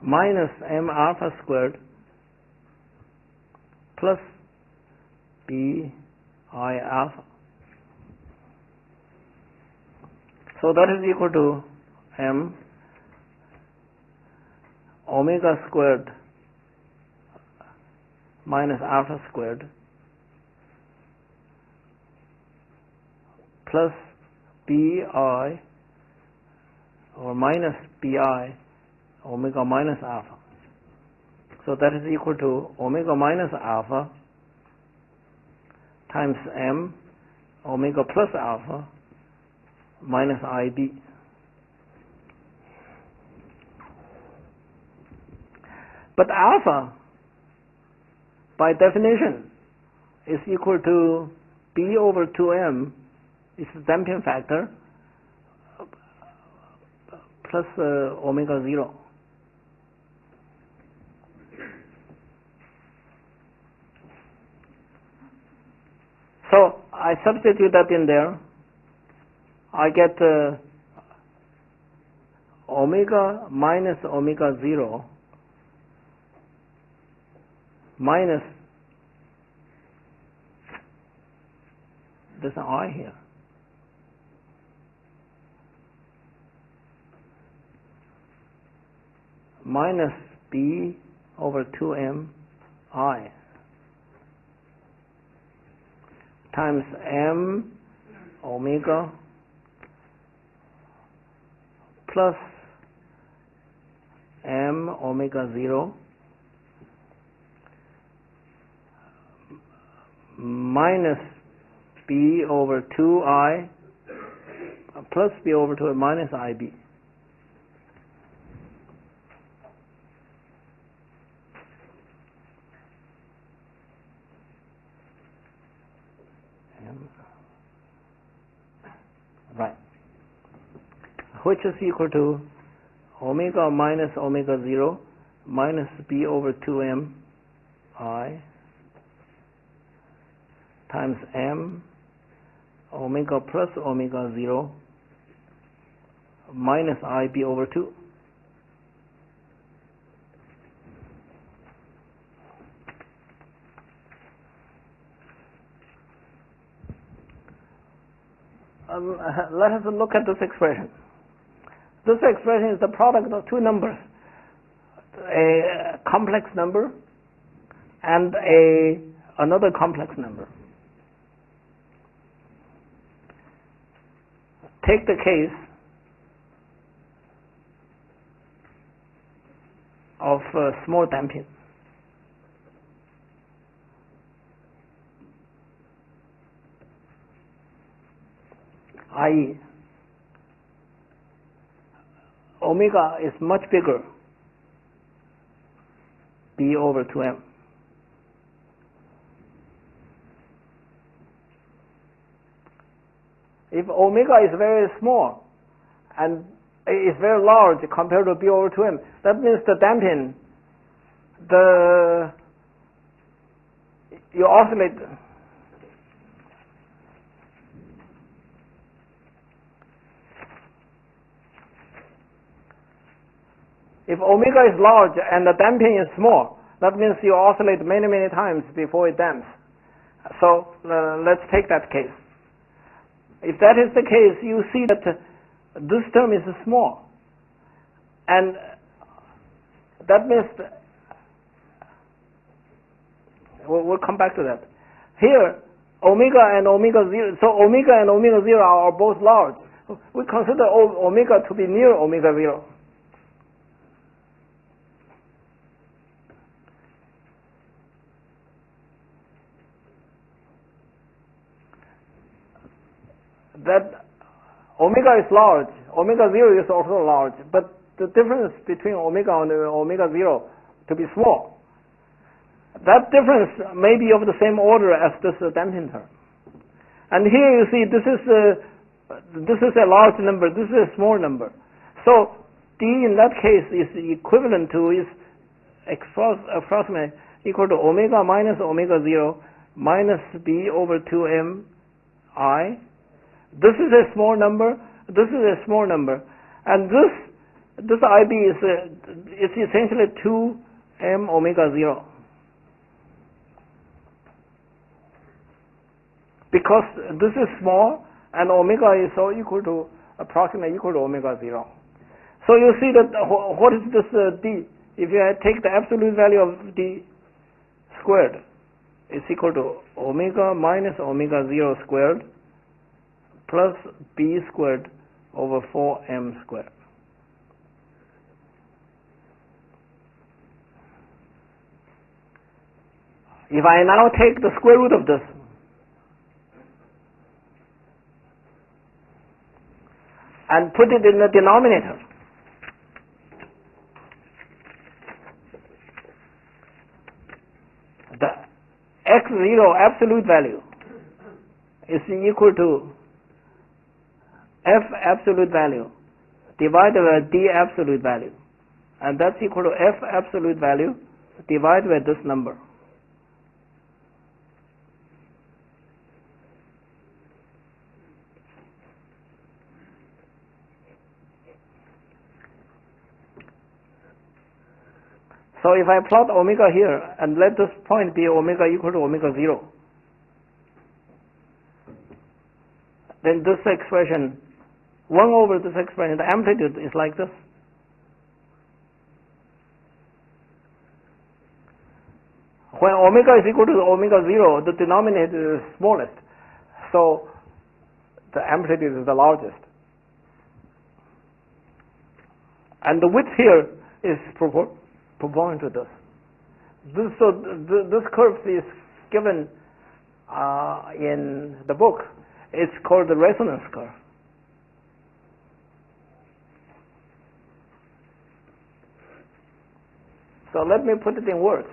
Minus m alpha squared plus b I alpha. So that is equal to m omega squared minus alpha squared plus bi or minus bi omega minus alpha. So that is equal to omega minus alpha times m omega plus alpha minus ib. But alpha, by definition, is equal to b over 2m is the damping factor plus omega 0. So I substitute that in there. I get omega minus omega 0 minus, there's an I here, minus b over 2m I times m omega plus m omega 0 minus b over 2i plus b over 2 minus ib. Right. Which is equal to omega minus omega 0 minus b over 2m I times m omega plus omega 0 minus ib over 2. let us look at this expression. This expression is the product of two numbers, a complex number and another complex number. Take the case of small damping. I.e., omega is much bigger, b over 2m. If omega is very small and is very large compared to b over 2m, that means the damping, you oscillate. If omega is large and the damping is small, that means you oscillate many, many times before it damps. So let's take that case. If that is the case, you see that this term is small. And that means, we'll come back to that. Here, omega and omega 0, so omega and omega 0 are both large. We consider omega to be near omega 0. That omega is large, omega 0 is also large, but the difference between omega and omega 0 to be small. That difference may be of the same order as this damping term. And here you see this is a large number, this is a small number. So d in that case is equivalent to, is approximately equal to omega minus omega 0 minus b over 2m I. This is a small number, this is a small number, and this IB is essentially 2m omega 0. Because this is small and omega is so equal to, approximately equal to omega 0. So you see that what is this d? If you take the absolute value of d squared, it's equal to omega minus omega 0 squared plus b squared over 4m squared. If I now take the square root of this, and put it in the denominator, the x0 absolute value is equal to f absolute value divided by d absolute value, and that's equal to f absolute value divided by this number. So if I plot omega here and let this point be omega equal to omega 0, then this expression, 1 over this expression, the amplitude is like this. When omega is equal to omega 0, the denominator is smallest, so the amplitude is the largest. And the width here is proportional to this. This curve is given in the book. It's called the resonance curve. So let me put it in words.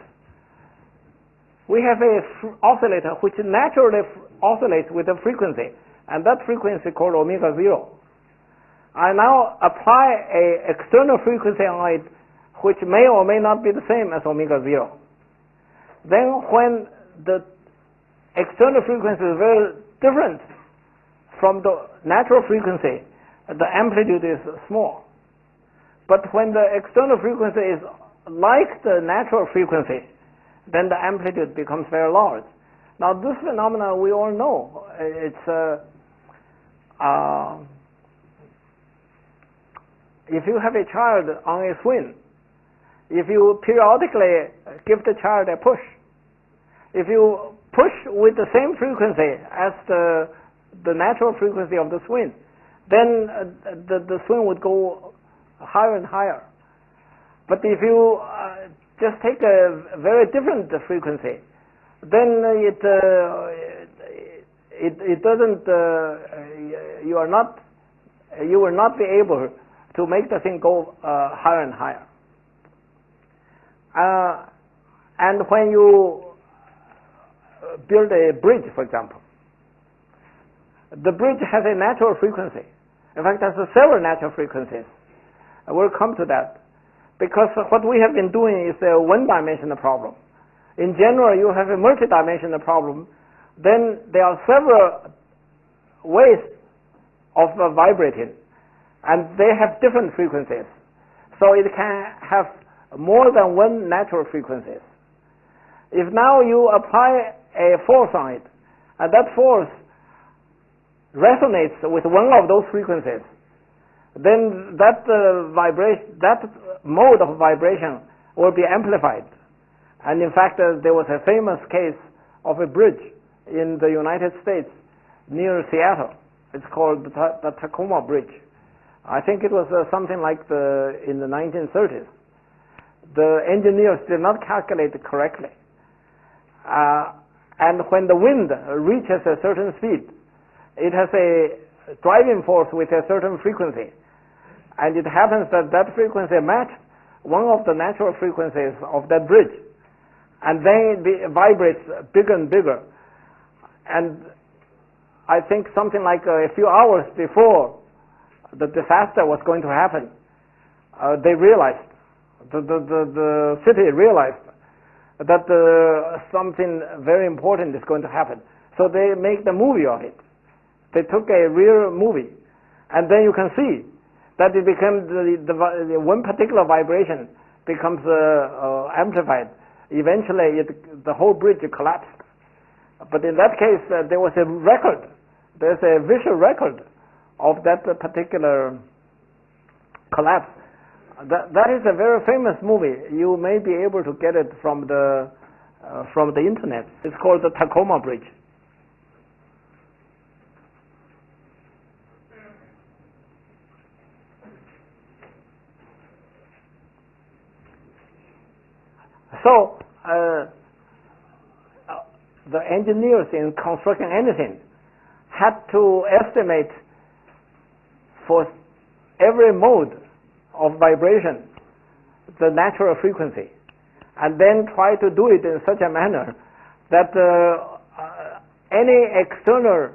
We have a oscillator which naturally oscillates with a frequency, and that frequency is called omega 0. I now apply an external frequency on it which may or may not be the same as omega 0. Then when the external frequency is very different from the natural frequency, the amplitude is small. But when the external frequency is like the natural frequency, then the amplitude becomes very large. Now this phenomenon we all know. It's if you have a child on a swing, if you periodically give the child a push, if you push with the same frequency as the natural frequency of the swing, then the swing would go higher and higher. But if you just take a very different frequency, then it doesn't. You will not be able to make the thing go higher and higher. And when you build a bridge, for example, the bridge has a natural frequency. In fact, there's several natural frequencies. We'll come to that. Because what we have been doing is a one-dimensional problem. In general, you have a multi-dimensional problem, then there are several ways of vibrating, and they have different frequencies. So it can have more than one natural frequency. If now you apply a force on it, and that force resonates with one of those frequencies, then that that mode of vibration will be amplified. And in fact, there was a famous case of a bridge in the United States near Seattle. It's called the Tacoma Bridge. I think it was something like in the 1930s. The engineers did not calculate it correctly. And when the wind reaches a certain speed, it has a driving force with a certain frequency. And it happens that that frequency matched one of the natural frequencies of that bridge. And then it vibrates bigger and bigger. And I think something like a few hours before the disaster was going to happen, they realized, the city realized that something very important is going to happen. So they make the movie of it. They took a real movie. And then you can see that it becomes the one particular vibration becomes amplified. Eventually, the whole bridge collapsed. But in that case, there was a record. There's a visual record of that particular collapse. That is a very famous movie. You may be able to get it from the internet. It's called the Tacoma Bridge. So, the engineers in constructing anything had to estimate for every mode of vibration the natural frequency, and then try to do it in such a manner that any external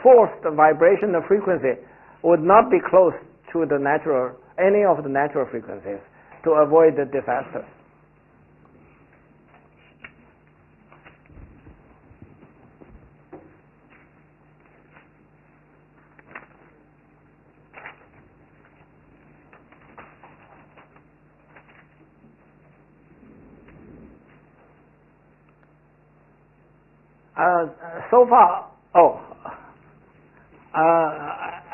forced vibration of frequency would not be close to any of the natural frequencies, to avoid the disaster. So far,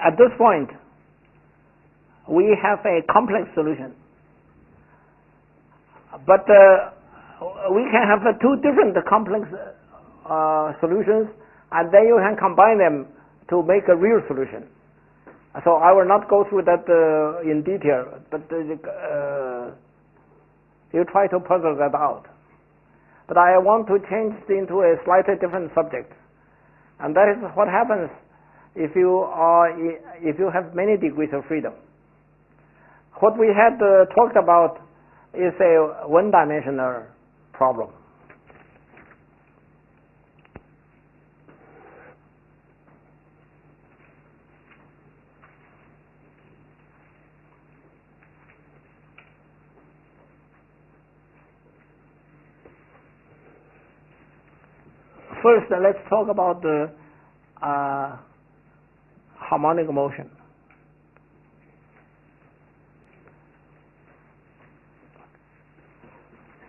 at this point, we have a complex solution. But we can have two different complex solutions, and then you can combine them to make a real solution. So I will not go through that in detail, but you try to puzzle that out. But I want to change into a slightly different subject, and that is what happens if you have many degrees of freedom. What we had talked about is a one-dimensional problem. First, let's talk about the harmonic motion.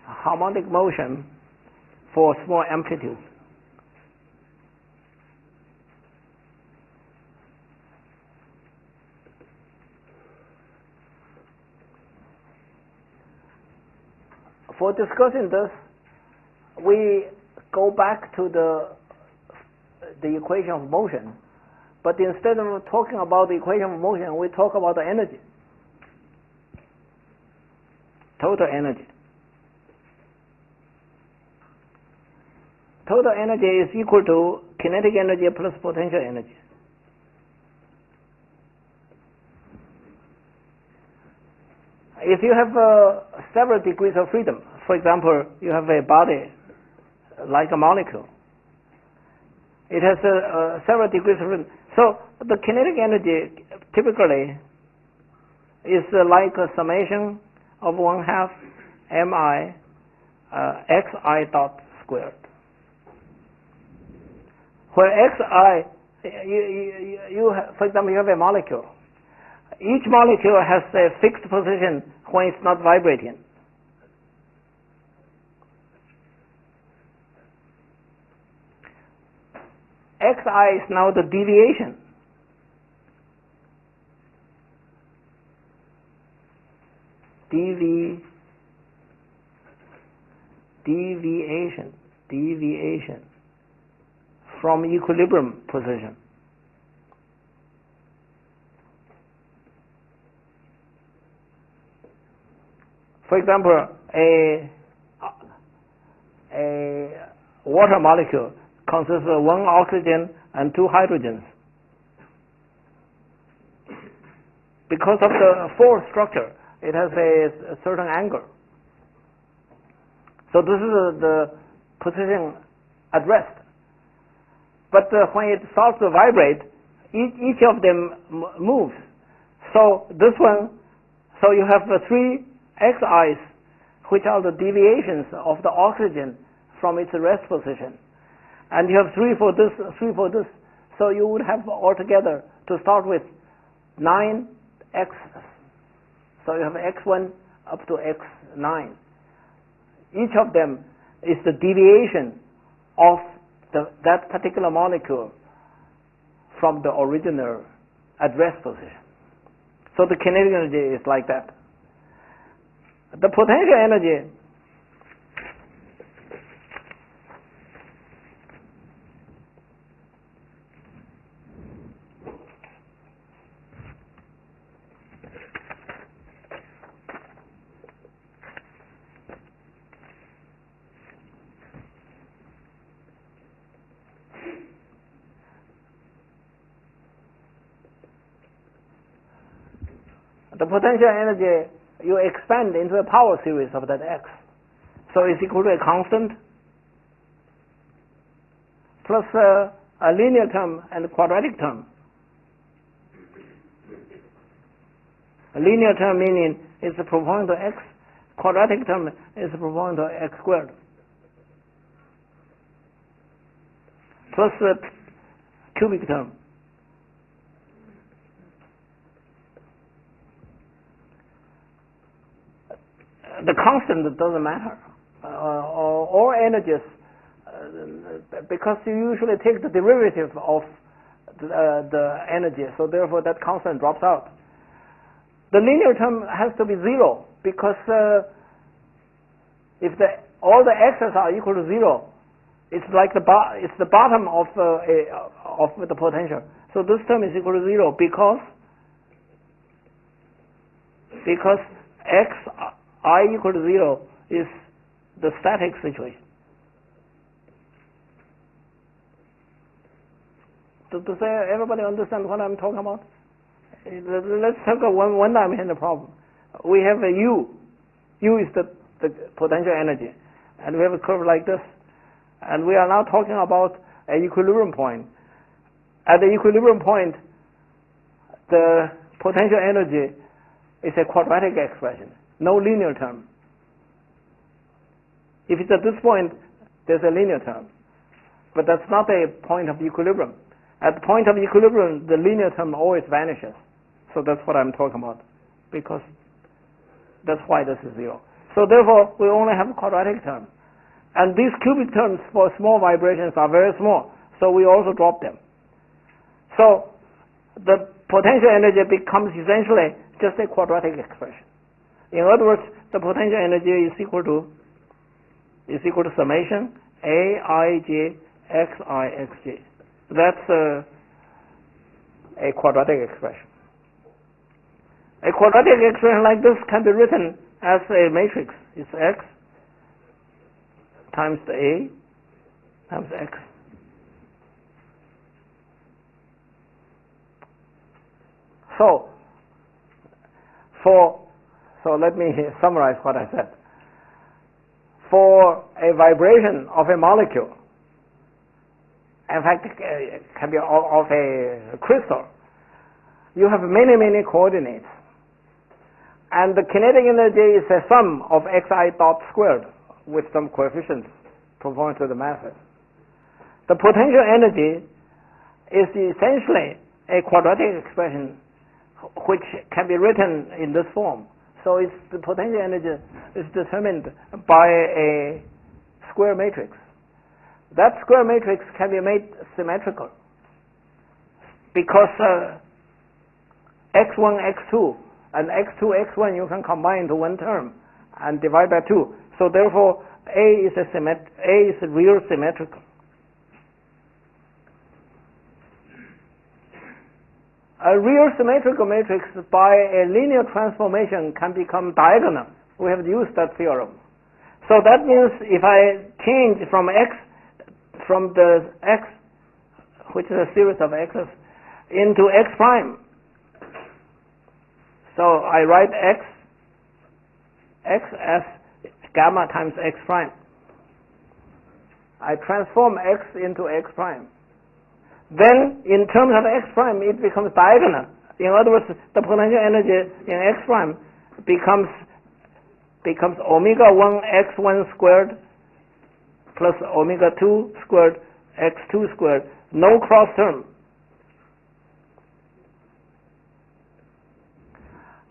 Harmonic motion for small amplitudes. for discussing this, we go back to the equation of motion, but instead of talking about the equation of motion, we talk about the energy, total energy. Total energy is equal to kinetic energy plus potential energy. If you have several degrees of freedom, for example, you have a body like a molecule, it has several degrees of freedom. So the kinetic energy typically is like a summation of 1/2 mi xi dot squared, where xi, for example, you have a molecule. Each molecule has a fixed position when it's not vibrating. Xi is now the deviation. Deviation from equilibrium position. For example, a water molecule consists of 1 oxygen and 2 hydrogens. Because of the force structure, it has a certain angle. So this is the position at rest. But when it starts to vibrate, each of them moves. So this one, so you have 3 xi's, which are the deviations of the oxygen from its rest position. And you have 3 for this, 3 for this. So you would have altogether, to start with, 9 x's. So you have x1 up to x9. Each of them is the deviation of that particular molecule from the original at rest position. So the kinetic energy is like that. The potential energy you expand into a power series of that x. So it's equal to a constant plus a linear term and a quadratic term. A linear term meaning it's proportional to x, quadratic term is proportional to x squared, plus the cubic term. The constant doesn't matter, or energies, because you usually take the derivative of the energy, so therefore that constant drops out. The linear term has to be 0, because if all the x's are equal to 0, it's like the bottom of the potential. So this term is equal to 0 because x I equal to 0 is the static situation. Does everybody understand what I'm talking about? Let's take a one-dimensional problem. We have a U. U is the potential energy. And we have a curve like this. And we are now talking about an equilibrium point. At the equilibrium point, the potential energy is a quadratic expression. No linear term. If it's at this point, there's a linear term. But that's not a point of equilibrium. At the point of equilibrium, the linear term always vanishes. So that's what I'm talking about. Because that's why this is 0. So therefore, we only have a quadratic term. And these cubic terms for small vibrations are very small. So we also drop them. So the potential energy becomes essentially just a quadratic expression. In other words, the potential energy is equal to is equal to summation aij xij. That's a quadratic expression. A quadratic expression like this can be written as a matrix. It's x times the a times x. So let me summarize what I said. For a vibration of a molecule, in fact, it can be of a crystal, you have many coordinates. And the kinetic energy is a sum of xi dot squared with some coefficients proportional to the masses. The potential energy is essentially a quadratic expression which can be written in this form. So the potential energy is determined by a square matrix. That square matrix can be made symmetrical because x1, x2, and x2, x1 you can combine into one term and divide by 2. So therefore, A is real symmetrical. A real symmetrical matrix by a linear transformation can become diagonal. We have used that theorem. So that means if I change from the x, which is a series of x's, into x prime. So I write x as gamma times x prime. I transform x into x prime. Then, in terms of x prime, it becomes diagonal. In other words, the potential energy in x prime becomes omega 1 x1 squared plus omega 2 squared x2 squared, no cross term.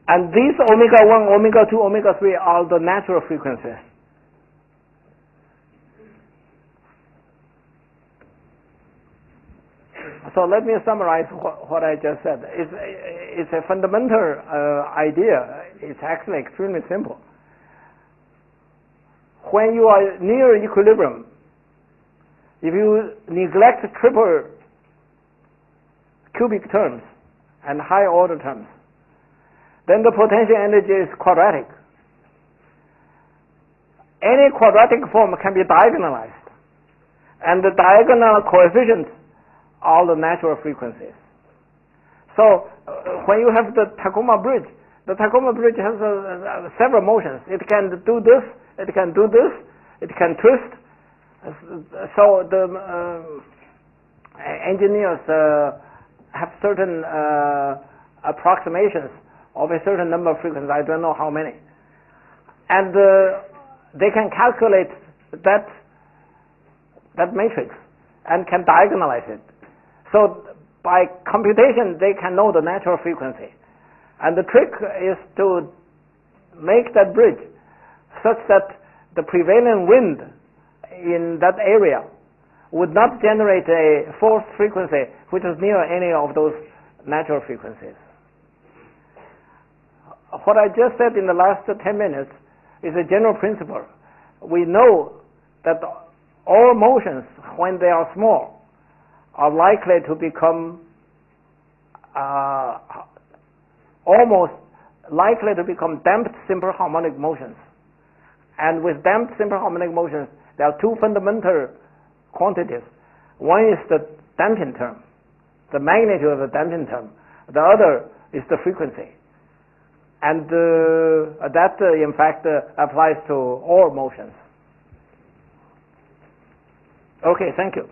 And these omega 1, omega 2, omega 3 are the natural frequencies. So let me summarize what I just said. It's a fundamental idea. It's actually extremely simple. When you are near equilibrium, if you neglect triple cubic terms and high order terms, then the potential energy is quadratic. Any quadratic form can be diagonalized, and the diagonal coefficients are the natural frequencies. So when you have the Tacoma bridge has several motions. It can do this, it can do this, it can twist. So the engineers have certain approximations of a certain number of frequencies. I don't know how many. And they can calculate that matrix and can diagonalize it. So by computation, they can know the natural frequency. And the trick is to make that bridge such that the prevailing wind in that area would not generate a forced frequency which is near any of those natural frequencies. What I just said in the last 10 minutes is a general principle. We know that all motions, when they are small, are likely to become almost likely to become damped simple harmonic motions. And with damped simple harmonic motions, there are two fundamental quantities. One is the damping term, the magnitude of the damping term. The other is the frequency. And that, in fact, applies to all motions. Okay, thank you.